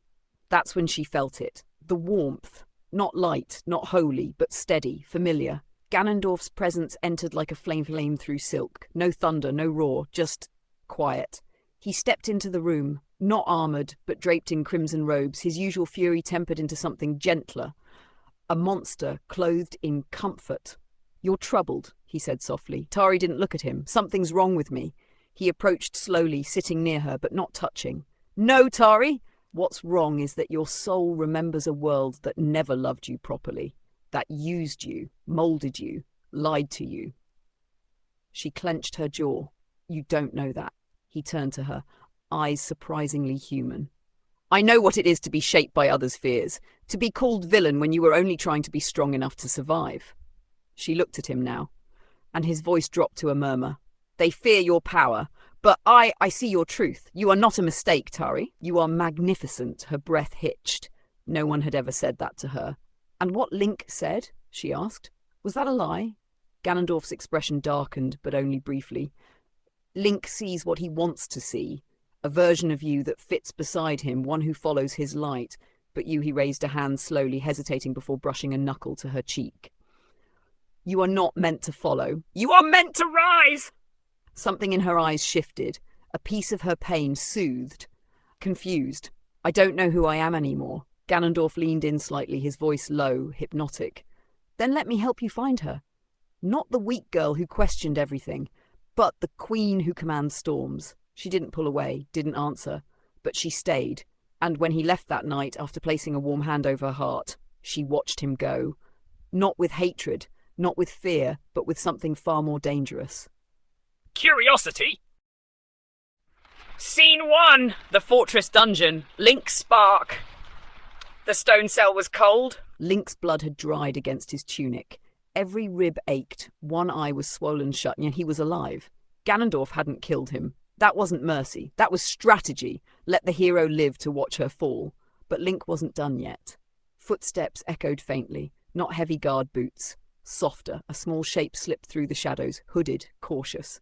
That's when she felt it. The warmth. Not light, not holy, but steady, familiar. Ganondorf's presence entered like a flame through silk. No thunder, no roar, just quiet. He stepped into the room, not armored, but draped in crimson robes, his usual fury tempered into something gentler. A monster clothed in comfort. You're troubled, he said softly. Tari didn't look at him. Something's wrong with me. He approached slowly, sitting near her, but not touching. No, Tari! What's wrong is that your soul remembers a world that never loved you properly, that used you, molded you, lied to you. She clenched her jaw. You don't know that. He turned to her, eyes surprisingly human. I know what it is to be shaped by others' fears, to be called villain when you were only trying to be strong enough to survive. She looked at him now, and his voice dropped to a murmur. They fear your power, but I see your truth. You are not a mistake, Tari. You are magnificent. Her breath hitched. No one had ever said that to her. And what Link said? She asked. Was that a lie? Ganondorf's expression darkened, but only briefly. Link sees what he wants to see, a version of you that fits beside him, one who follows his light, but you, he raised a hand slowly, hesitating before brushing a knuckle to her cheek. You are not meant to follow. You are meant to rise! Something in her eyes shifted, a piece of her pain soothed. Confused. I don't know who I am anymore. Ganondorf leaned in slightly, his voice low, hypnotic. Then let me help you find her. Not the weak girl who questioned everything, but the queen who commands storms. She didn't pull away, didn't answer, but she stayed. And when he left that night, after placing a warm hand over her heart, she watched him go. Not with hatred, not with fear, but with something far more dangerous. Curiosity? Scene 1! The fortress dungeon. Link's spark. The stone cell was cold. Link's blood had dried against his tunic. Every rib ached, one eye was swollen shut, and yet he was alive. Ganondorf hadn't killed him. That wasn't mercy. That was strategy. Let the hero live to watch her fall. But Link wasn't done yet. Footsteps echoed faintly, not heavy guard boots. Softer, a small shape slipped through the shadows, hooded, cautious.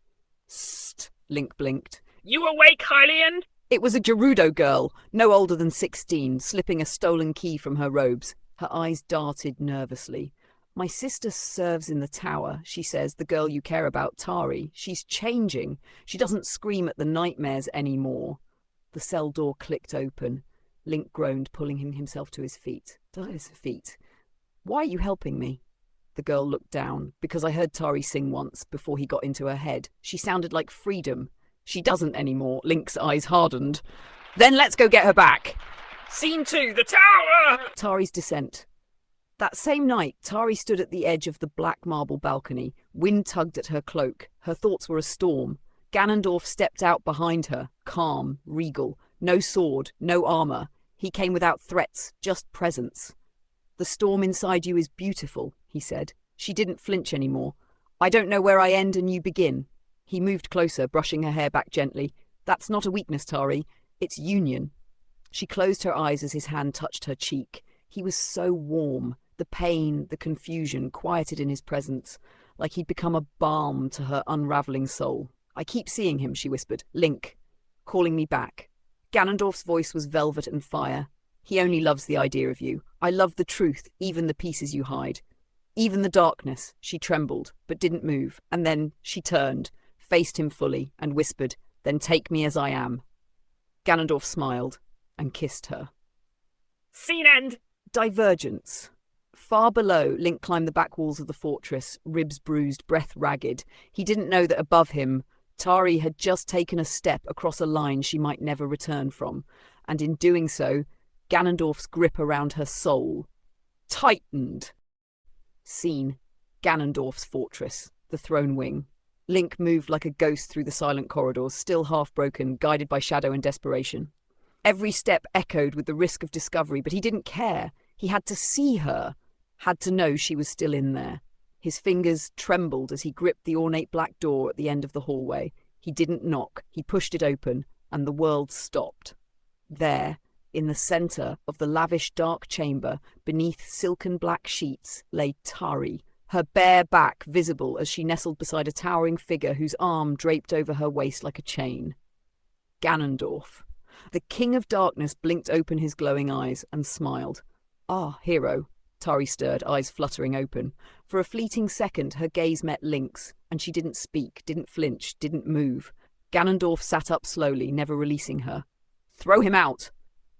Sst, Link blinked. You awake, Hylian? It was a Gerudo girl, no older than 16, slipping a stolen key from her robes. Her eyes darted nervously. My sister serves in the tower, she says, the girl you care about, Tari. She's changing. She doesn't scream at the nightmares anymore. The cell door clicked open. Link groaned, pulling himself to his feet. Why are you helping me? The girl looked down. Because I heard Tari sing once, before he got into her head. She sounded like freedom. She doesn't anymore. Link's eyes hardened. Then let's go get her back. Scene 2, the tower! Tari's descent. That same night, Tari stood at the edge of the black marble balcony. Wind tugged at her cloak. Her thoughts were a storm. Ganondorf stepped out behind her, calm, regal. No sword, no armor. He came without threats, just presence. The storm inside you is beautiful, he said. She didn't flinch anymore. I don't know where I end and you begin. He moved closer, brushing her hair back gently. That's not a weakness, Tari. It's union. She closed her eyes as his hand touched her cheek. He was so warm. The pain, the confusion, quieted in his presence, like he'd become a balm to her unravelling soul. I keep seeing him, she whispered. Link. Calling me back. Ganondorf's voice was velvet and fire. He only loves the idea of you. I love the truth, even the pieces you hide. Even the darkness. She trembled, but didn't move. And then she turned, faced him fully, and whispered, Then take me as I am. Ganondorf smiled and kissed her. Scene end. Divergence. Far below, Link climbed the back walls of the fortress, ribs bruised, breath ragged. He didn't know that above him, Tari had just taken a step across a line she might never return from, and in doing so, Ganondorf's grip around her soul tightened. Scene. Ganondorf's fortress, the throne wing. Link moved like a ghost through the silent corridors, still half broken, guided by shadow and desperation. Every step echoed with the risk of discovery, but he didn't care. He had to see her, had to know she was still in there. His fingers trembled as he gripped the ornate black door at the end of the hallway. He didn't knock. He pushed it open, and the world stopped. There, in the centre of the lavish dark chamber, beneath silken black sheets, lay Tari, her bare back visible as she nestled beside a towering figure whose arm draped over her waist like a chain. Ganondorf. The King of Darkness blinked open his glowing eyes and smiled. Ah, hero. Tari stirred, eyes fluttering open. For a fleeting second, her gaze met Link's, and she didn't speak, didn't flinch, didn't move. Ganondorf sat up slowly, never releasing her. Throw him out!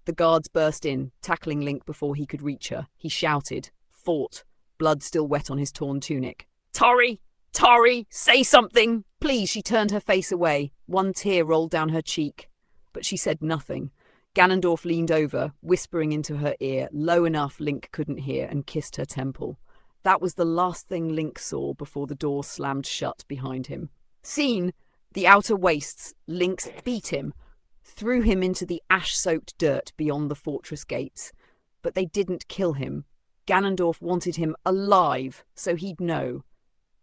The guards burst in, tackling Link before he could reach her. He shouted, fought, blood still wet on his torn tunic. Tari! Tari! Say something! Please, she turned her face away. One tear rolled down her cheek. But she said nothing. Ganondorf leaned over, whispering into her ear, low enough Link couldn't hear, and kissed her temple. That was the last thing Link saw before the door slammed shut behind him. Seen! The outer wastes, Link's beat him, threw him into the ash-soaked dirt beyond the fortress gates. But they didn't kill him. Ganondorf wanted him alive, so he'd know.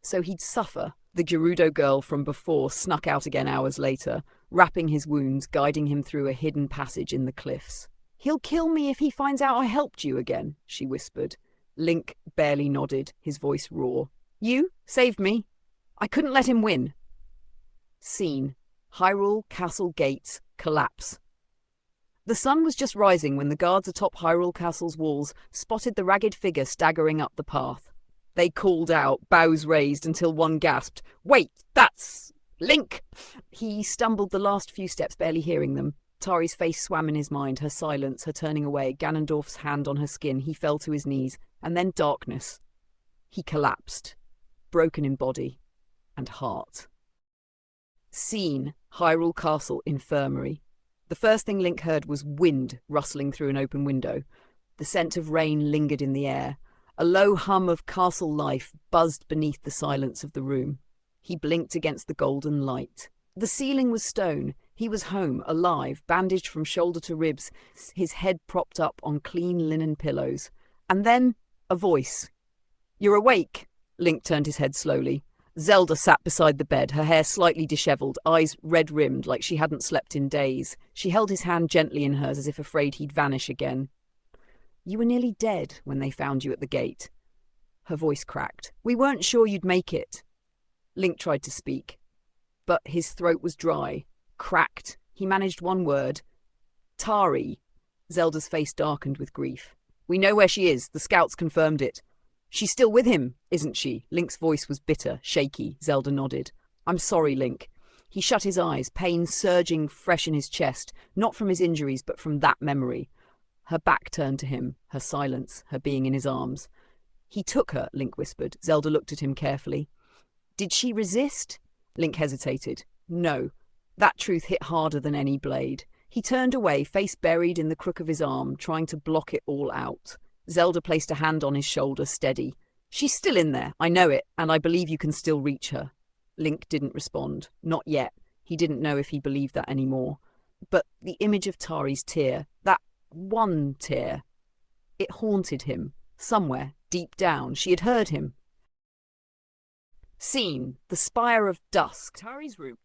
So he'd suffer. The Gerudo girl from before snuck out again hours later, wrapping his wounds, guiding him through a hidden passage in the cliffs. He'll kill me if he finds out I helped you again, she whispered. Link barely nodded, his voice raw. You saved me. I couldn't let him win. Scene. Hyrule Castle gates collapse. The sun was just rising when the guards atop Hyrule Castle's walls spotted the ragged figure staggering up the path. They called out, bows raised, until one gasped, "Wait, that's Link!" He stumbled the last few steps, barely hearing them. Tari's face swam in his mind, her silence, her turning away, Ganondorf's hand on her skin. He fell to his knees, and then darkness. He collapsed, broken in body and heart. Scene. Hyrule Castle Infirmary. The first thing Link heard was wind rustling through an open window. The scent of rain lingered in the air. A low hum of castle life buzzed beneath the silence of the room. He blinked against the golden light. The ceiling was stone. He was home, alive, bandaged from shoulder to ribs, his head propped up on clean linen pillows. And then a voice. "You're awake." Link turned his head slowly. Zelda sat beside the bed, her hair slightly dishevelled, eyes red-rimmed like she hadn't slept in days. She held his hand gently in hers as if afraid he'd vanish again. "You were nearly dead when they found you at the gate." Her voice cracked. "We weren't sure you'd make it." Link tried to speak, but his throat was dry, cracked. He managed one word. "Tari." Zelda's face darkened with grief. "We know where she is. The scouts confirmed it." "She's still with him, isn't she?" Link's voice was bitter, shaky. Zelda nodded. "I'm sorry, Link." He shut his eyes, pain surging fresh in his chest, not from his injuries, but from that memory. Her back turned to him, her silence, her being in his arms. "He took her," Link whispered. Zelda looked at him carefully. "Did she resist?" Link hesitated. "No." That truth hit harder than any blade. He turned away, face buried in the crook of his arm, trying to block it all out. Zelda placed a hand on his shoulder, steady. "She's still in there, I know it, and I believe you can still reach her." Link didn't respond. Not yet. He didn't know if he believed that anymore. But the image of Tari's tear, that one tear, it haunted him. Somewhere, deep down, she had heard him. Scene. The Spire of Dusk. Tari's room.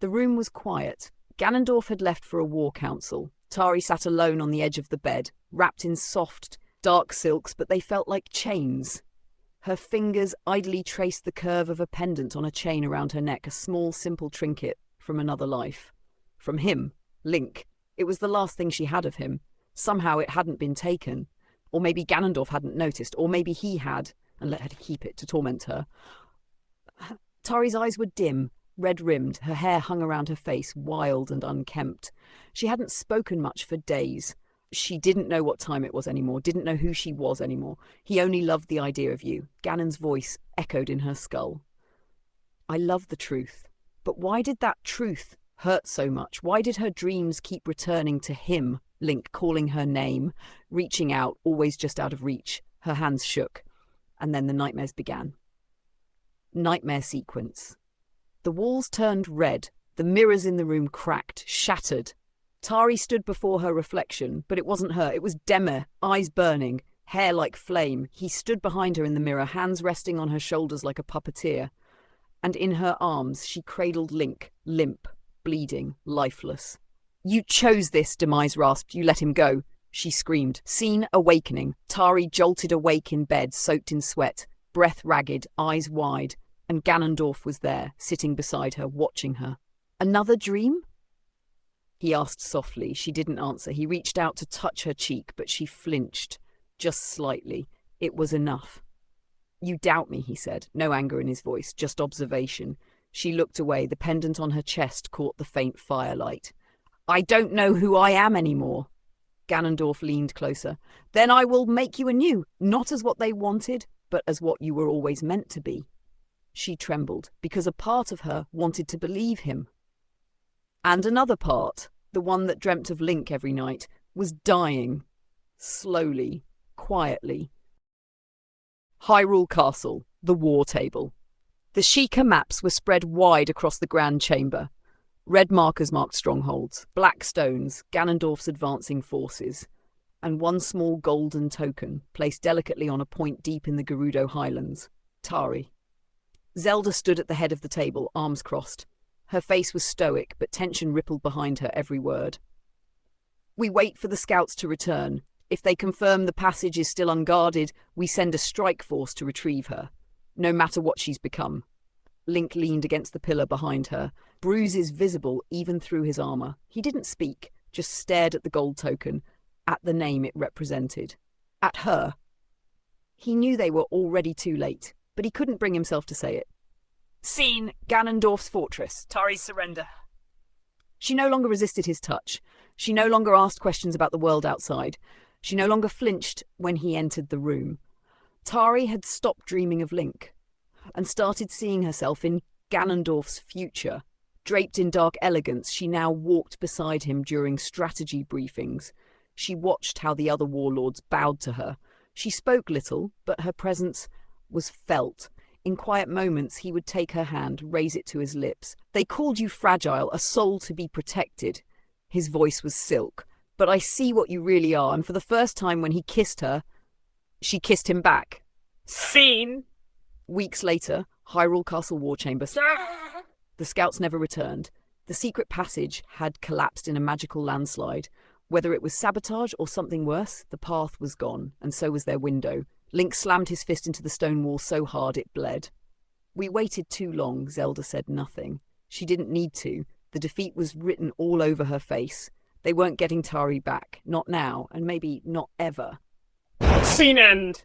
The room was quiet. Ganondorf had left for a war council. Tari sat alone on the edge of the bed, wrapped in soft, dark silks, but they felt like chains. Her fingers idly traced the curve of a pendant on a chain around her neck, a small, simple trinket from another life. From him, Link. It was the last thing she had of him. Somehow it hadn't been taken. Or maybe Ganondorf hadn't noticed, or maybe he had, and let her keep it to torment her. Tari's eyes were dim, red-rimmed, her hair hung around her face, wild and unkempt. She hadn't spoken much for days. She didn't know what time it was anymore, didn't know who she was anymore. He only loved the idea of you. Ganon's voice echoed in her skull. "I love the truth. But why did that truth hurt so much? Why did her dreams keep returning to him?" Link calling her name, reaching out, always just out of reach. Her hands shook. And then the nightmares began. Nightmare sequence. The walls turned red. The mirrors in the room cracked, shattered. Tari stood before her reflection, but it wasn't her. It was Dema, eyes burning, hair like flame. He stood behind her in the mirror, hands resting on her shoulders like a puppeteer. And in her arms, she cradled Link, limp, bleeding, lifeless. "You chose this," Demise rasped. "You let him go." She screamed. Scene awakening. Tari jolted awake in bed, soaked in sweat, breath ragged, eyes wide. And Ganondorf was there, sitting beside her, watching her. "Another dream?" He asked softly. She didn't answer. He reached out to touch her cheek, but she flinched, just slightly. It was enough. "You doubt me," he said, no anger in his voice, just observation. She looked away. The pendant on her chest caught the faint firelight. "I don't know who I am anymore." Ganondorf leaned closer. "Then I will make you anew, not as what they wanted, but as what you were always meant to be." She trembled, because a part of her wanted to believe him. And another part, the one that dreamt of Link every night, was dying. Slowly, quietly. Hyrule Castle, the war table. The Sheikah maps were spread wide across the grand chamber. Red markers marked strongholds, black stones, Ganondorf's advancing forces, and one small golden token, placed delicately on a point deep in the Gerudo Highlands. Tari. Zelda stood at the head of the table, arms crossed. Her face was stoic, but tension rippled behind her every word. "We wait for the scouts to return. If they confirm the passage is still unguarded, we send a strike force to retrieve her, no matter what she's become. Link leaned against the pillar behind her, bruises visible even through his armor. He didn't speak, just stared at the gold token, at the name it represented. At her. He knew they were already too late, but he couldn't bring himself to say it. Scene: Ganondorf's fortress. Tari's surrender. She no longer resisted his touch. She no longer asked questions about the world outside. She no longer flinched when he entered the room. Tari had stopped dreaming of Link and started seeing herself in Ganondorf's future. Draped in dark elegance, she now walked beside him during strategy briefings. She watched how the other warlords bowed to her. She spoke little, but her presence was felt. In quiet moments, he would take her hand, raise it to his lips. They called you fragile, a soul to be protected. His voice was silk. But I see what you really are, and for the first time when he kissed her, she kissed him back. Scene. Weeks later, Hyrule Castle War Chamber. The scouts never returned. The secret passage had collapsed in a magical landslide. Whether it was sabotage or something worse, the path was gone, and so was their window. Link slammed his fist into the stone wall so hard it bled. We waited too long, Zelda said nothing. She didn't need to. The defeat was written all over her face. They weren't getting Tari back. Not now, and maybe not ever. Scene end.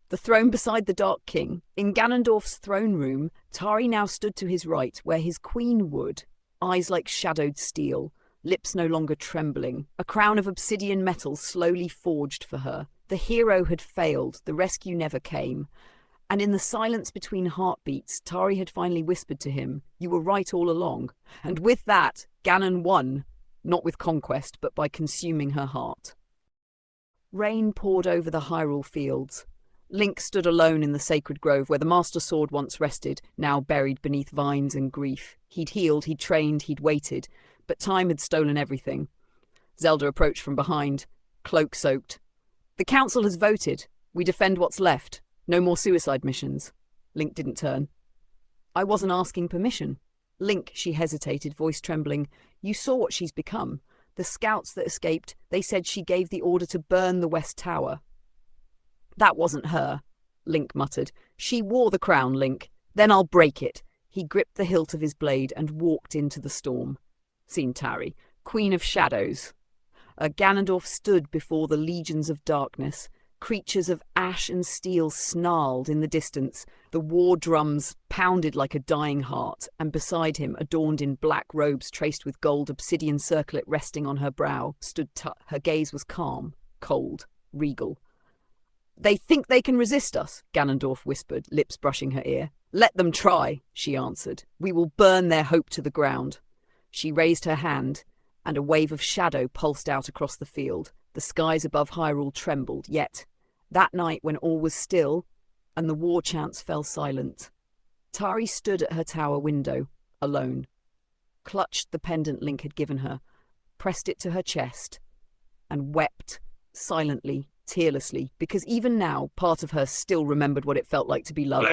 The throne beside the Dark King. In Ganondorf's throne room, Tari now stood to his right, where his queen would. Eyes like shadowed steel, lips no longer trembling. A crown of obsidian metal slowly forged for her. The hero had failed, the rescue never came. And in the silence between heartbeats, Tari had finally whispered to him, "You were right all along." And with that, Ganon won. Not with conquest, but by consuming her heart. Rain poured over the Hyrule fields. Link stood alone in the sacred grove where the Master Sword once rested, now buried beneath vines and grief. He'd healed, he'd trained, he'd waited, but time had stolen everything. Zelda approached from behind, cloak soaked. "The council has voted. We defend what's left. No more suicide missions." Link didn't turn. "I wasn't asking permission." "Link," she hesitated, voice trembling, "you saw what she's become. The scouts that escaped, they said she gave the order to burn the West Tower." "That wasn't her," Link muttered. "She wore the crown, Link. Then I'll break it." He gripped the hilt of his blade and walked into the storm. Seen Tari, Queen of Shadows. Ganondorf stood before the legions of darkness. Creatures of ash and steel snarled in the distance. The war drums pounded like a dying heart, and beside him, adorned in black robes traced with gold obsidian circlet resting on her brow, stood Tut. Her gaze was calm, cold, regal. "They think they can resist us," Ganondorf whispered, lips brushing her ear. "Let them try," she answered. "We will burn their hope to the ground." She raised her hand, and a wave of shadow pulsed out across the field. The skies above Hyrule trembled, yet, that night when all was still, and the war chants fell silent, Tari stood at her tower window, alone, clutched the pendant Link had given her, pressed it to her chest, and wept, silently, tearlessly, because even now, part of her still remembered what it felt like to be loved.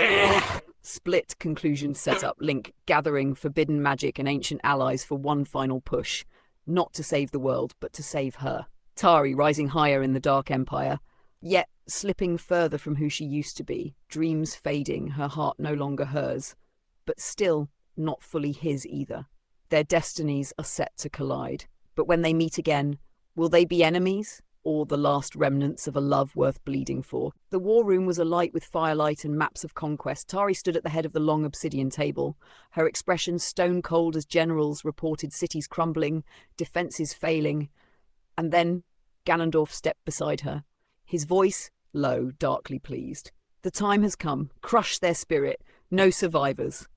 Split conclusions set up, Link gathering forbidden magic and ancient allies for one final push, not to save the world, but to save her. Tari rising higher in the Dark Empire, yet slipping further from who she used to be, dreams fading, her heart no longer hers, but still not fully his either. Their destinies are set to collide, but when they meet again, will they be enemies, or the last remnants of a love worth bleeding for? The war room was alight with firelight and maps of conquest. Tari stood at the head of the long obsidian table, her expression stone cold as generals reported cities crumbling, defences failing. And then Ganondorf stepped beside her, his voice low, darkly pleased. "The time has come. Crush their spirit. No survivors."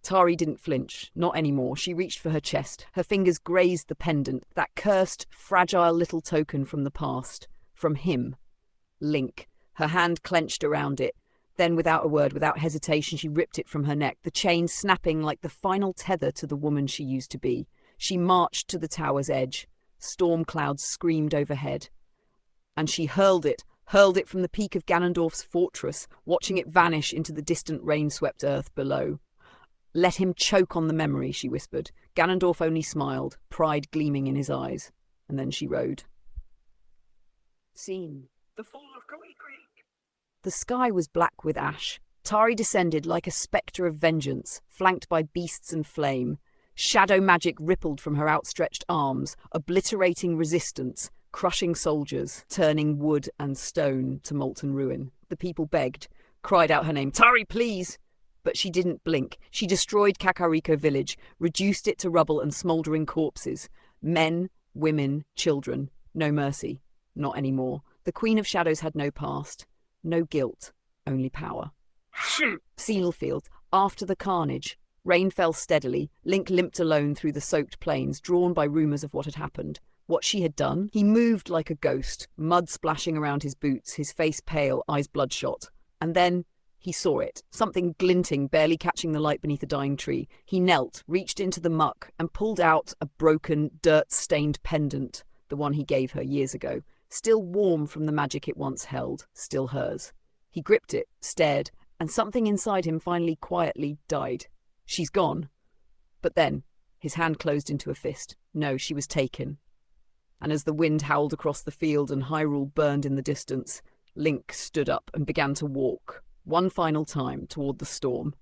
Tari didn't flinch, not anymore. She reached for her chest. Her fingers grazed the pendant, that cursed, fragile little token from the past. From him. Link. Her hand clenched around it. Then, without a word, without hesitation, she ripped it from her neck, the chain snapping like the final tether to the woman she used to be. She marched to the tower's edge. Storm clouds screamed overhead. And she hurled it from the peak of Ganondorf's fortress, watching it vanish into the distant rain-swept earth below. "Let him choke on the memory," she whispered. Ganondorf only smiled, pride gleaming in his eyes. And then she rode. Scene. The fall of Koei Creek. The sky was black with ash. Tari descended like a spectre of vengeance, flanked by beasts and flame. Shadow magic rippled from her outstretched arms, obliterating resistance, crushing soldiers, turning wood and stone to molten ruin. The people begged, cried out her name, "Tari, please!" But she didn't blink. She destroyed Kakariko village, reduced it to rubble and smouldering corpses. Men, women, children. No mercy. Not anymore. The Queen of Shadows had no past. No guilt. Only power. Sealfield. After the carnage. Rain fell steadily. Link limped alone through the soaked plains, drawn by rumours of what had happened. What she had done? He moved like a ghost, mud splashing around his boots, his face pale, eyes bloodshot. And then he saw it, something glinting, barely catching the light beneath a dying tree. He knelt, reached into the muck, and pulled out a broken, dirt-stained pendant, the one he gave her years ago, still warm from the magic it once held, still hers. He gripped it, stared, and something inside him finally quietly died. She's gone. But then, his hand closed into a fist. No, she was taken. And as the wind howled across the field and Hyrule burned in the distance, Link stood up and began to walk, one final time, toward the storm.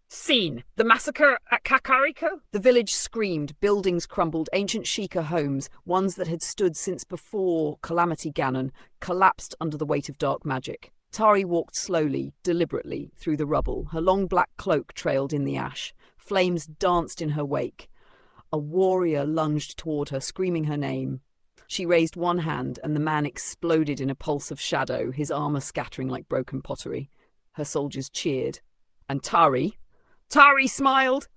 Scene. The massacre at Kakariko? The village screamed, buildings crumbled, ancient Sheikah homes, ones that had stood since before Calamity Ganon, collapsed under the weight of dark magic. Tari walked slowly, deliberately, through the rubble. Her long black cloak trailed in the ash. Flames danced in her wake. A warrior lunged toward her, screaming her name. She raised one hand, and the man exploded in a pulse of shadow, his armour scattering like broken pottery. Her soldiers cheered. And Tari smiled.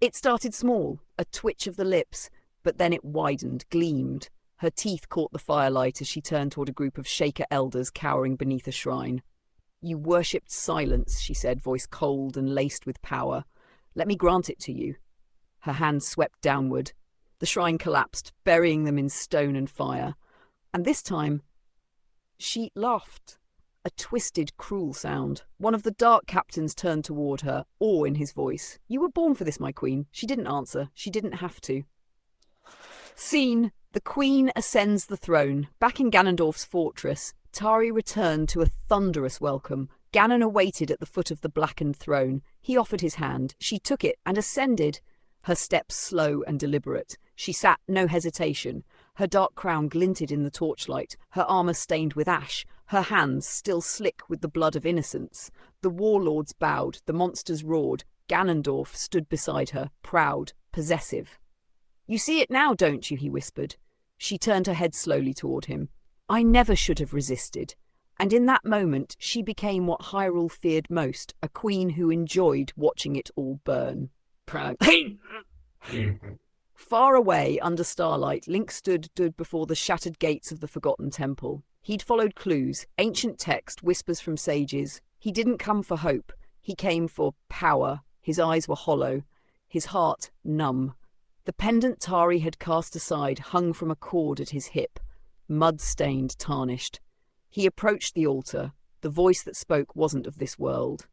It started small, a twitch of the lips, but then it widened, gleamed. Her teeth caught the firelight as she turned toward a group of Shaker elders cowering beneath a shrine. "You worshipped silence," she said, voice cold and laced with power. "Let me grant it to you." Her hands swept downward. The shrine collapsed, burying them in stone and fire. And this time, she laughed. A twisted, cruel sound. One of the dark captains turned toward her, awe in his voice. "You were born for this, my queen." She didn't answer. She didn't have to. Scene. The queen ascends the throne. Back in Ganondorf's fortress, Tari returned to a thunderous welcome. Ganon awaited at the foot of the blackened throne. He offered his hand. She took it and ascended. Her steps slow and deliberate. She sat, no hesitation. Her dark crown glinted in the torchlight, her armour stained with ash, her hands still slick with the blood of innocence. The warlords bowed, the monsters roared. Ganondorf stood beside her, proud, possessive. "You see it now, don't you?" he whispered. She turned her head slowly toward him. "I never should have resisted." And in that moment, she became what Hyrule feared most, a queen who enjoyed watching it all burn. Proud. Far away, under starlight, Link stood before the shattered gates of the Forgotten Temple. He'd followed clues, ancient text, whispers from sages. He didn't come for hope. He came for power. His eyes were hollow, his heart numb. The pendant Tari had cast aside hung from a cord at his hip, mud-stained, tarnished. He approached the altar. The voice that spoke wasn't of this world.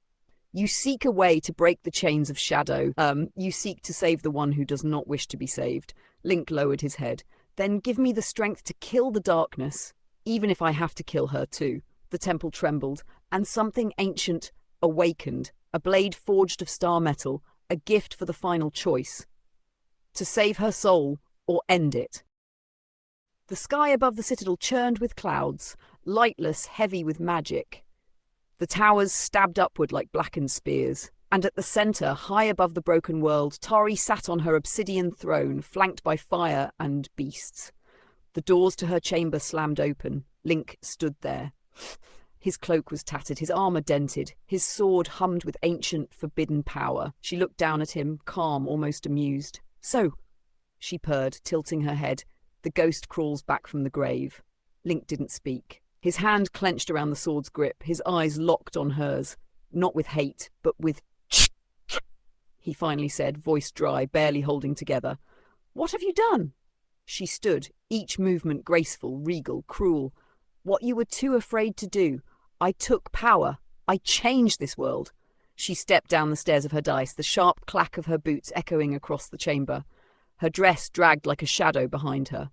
"You seek a way to break the chains of shadow. You seek to save the one who does not wish to be saved." Link lowered his head. "Then give me the strength to kill the darkness, even if I have to kill her too." The temple trembled, and something ancient awakened, a blade forged of star metal, a gift for the final choice. To save her soul or end it. The sky above the citadel churned with clouds, lightless, heavy with magic. The towers stabbed upward like blackened spears, and at the centre, high above the broken world, Tari sat on her obsidian throne, flanked by fire and beasts. The doors to her chamber slammed open. Link stood there. His cloak was tattered, his armour dented, his sword hummed with ancient, forbidden power. She looked down at him, calm, almost amused. "So," she purred, tilting her head, "the ghost crawls back from the grave." Link didn't speak. His hand clenched around the sword's grip, his eyes locked on hers, not with hate, but with he finally said, voice dry, barely holding together. "What have you done?" She stood, each movement graceful, regal, cruel. "What you were too afraid to do. I took power. I changed this world." She stepped down the stairs of her dice, the sharp clack of her boots echoing across the chamber. Her dress dragged like a shadow behind her.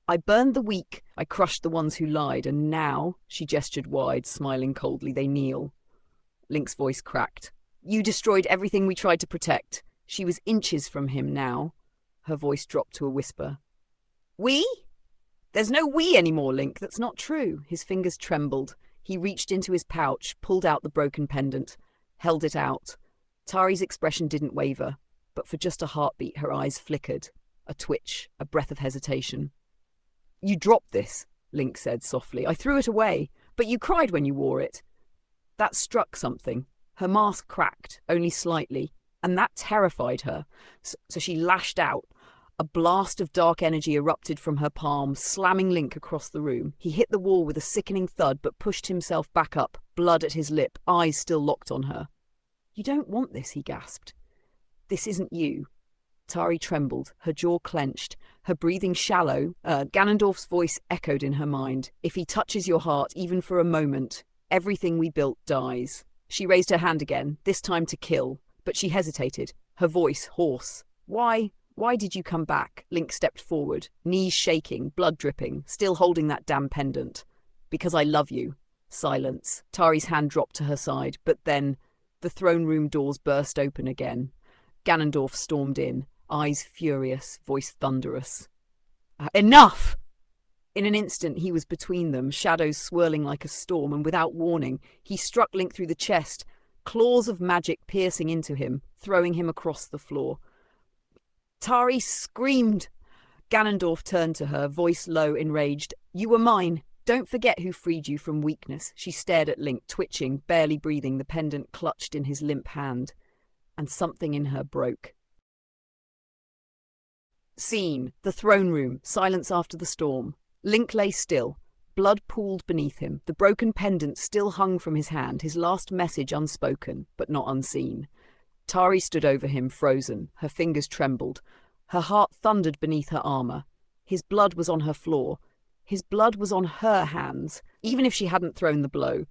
I burned the weak, I crushed the ones who lied, and now, she gestured wide, smiling coldly, they kneel. Link's voice cracked. You destroyed everything we tried to protect. She was inches from him now. Her voice dropped to a whisper. We? There's no we anymore, Link. That's not true. His fingers trembled. He reached into his pouch, pulled out the broken pendant, held it out. Tari's expression didn't waver, but for just a heartbeat her eyes flickered. A twitch, a breath of hesitation. You dropped this, Link said softly. I threw it away, but you cried when you wore it. That struck something. Her mask cracked, only slightly, and that terrified her. So she lashed out. A blast of dark energy erupted from her palm, slamming Link across the room. He hit the wall with a sickening thud, but pushed himself back up, blood at his lip, eyes still locked on her. You don't want this, he gasped. This isn't you. Tari trembled, her jaw clenched, her breathing shallow. Ganondorf's voice echoed in her mind. If he touches your heart, even for a moment, everything we built dies. She raised her hand again, this time to kill, but she hesitated, her voice hoarse. Why did you come back? Link stepped forward, knees shaking, blood dripping, still holding that damn pendant. Because I love you. Silence. Tari's hand dropped to her side, but then the throne room doors burst open again. Ganondorf stormed in, eyes furious, voice thunderous. Enough! In an instant he was between them, shadows swirling like a storm, and without warning, he struck Link through the chest, claws of magic piercing into him, throwing him across the floor. Tari screamed. Ganondorf turned to her, voice low, enraged. You were mine. Don't forget who freed you from weakness. She stared at Link, twitching, barely breathing, the pendant clutched in his limp hand. And something in her broke. Scene. The throne room. Silence after the storm. Link lay still. Blood pooled beneath him. The broken pendant still hung from his hand, his last message unspoken, but not unseen. Tari stood over him, frozen. Her fingers trembled. Her heart thundered beneath her armor. His blood was on her floor. His blood was on her hands, even if she hadn't thrown the blow.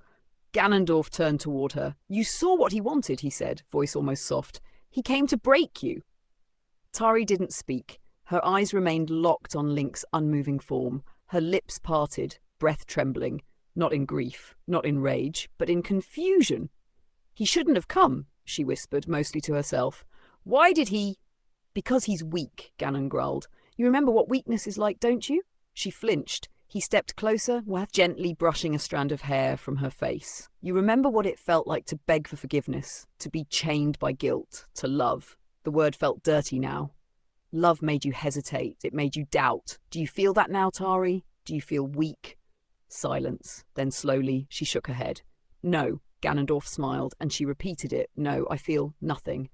Ganondorf turned toward her. You saw what he wanted, he said, voice almost soft. He came to break you. Tari didn't speak. Her eyes remained locked on Link's unmoving form. Her lips parted, breath trembling. Not in grief, not in rage, but in confusion. He shouldn't have come, she whispered, mostly to herself. Why did he? Because he's weak, Ganon growled. You remember what weakness is like, don't you? She flinched. He stepped closer, gently brushing a strand of hair from her face. You remember what it felt like to beg for forgiveness, to be chained by guilt, to love. The word felt dirty now. Love made you hesitate. It made you doubt. Do you feel that now, Tari? Do you feel weak? Silence. Then slowly, she shook her head. No, Ganondorf smiled, and she repeated it. No, I feel nothing.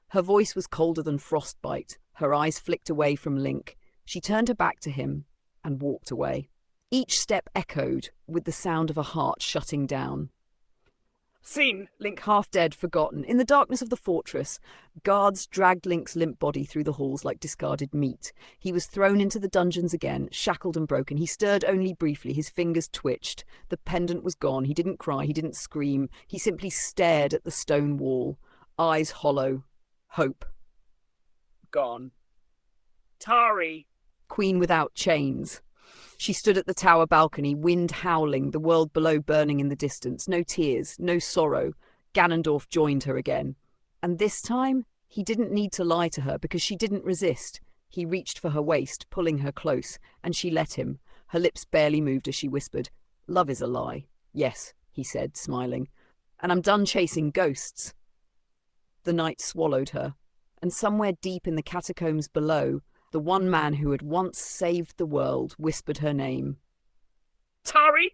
Her voice was colder than frostbite. Her eyes flicked away from Link. She turned her back to him and walked away. Each step echoed with the sound of a heart shutting down. Scene. Link half dead, forgotten. In the darkness of the fortress, guards dragged Link's limp body through the halls like discarded meat. He was thrown into the dungeons again, shackled and broken. He stirred only briefly. His fingers twitched. The pendant was gone. He didn't cry. He didn't scream. He simply stared at the stone wall, eyes hollow. Hope. Gone. Tari. Queen without chains. She stood at the tower balcony, wind howling, the world below burning in the distance. No tears, no sorrow. Ganondorf joined her again. And this time, he didn't need to lie to her because she didn't resist. He reached for her waist, pulling her close, and she let him. Her lips barely moved as she whispered, Love is a lie. Yes, he said, smiling. And I'm done chasing ghosts. The night swallowed her, and somewhere deep in the catacombs below, the one man who had once saved the world whispered her name. Tari?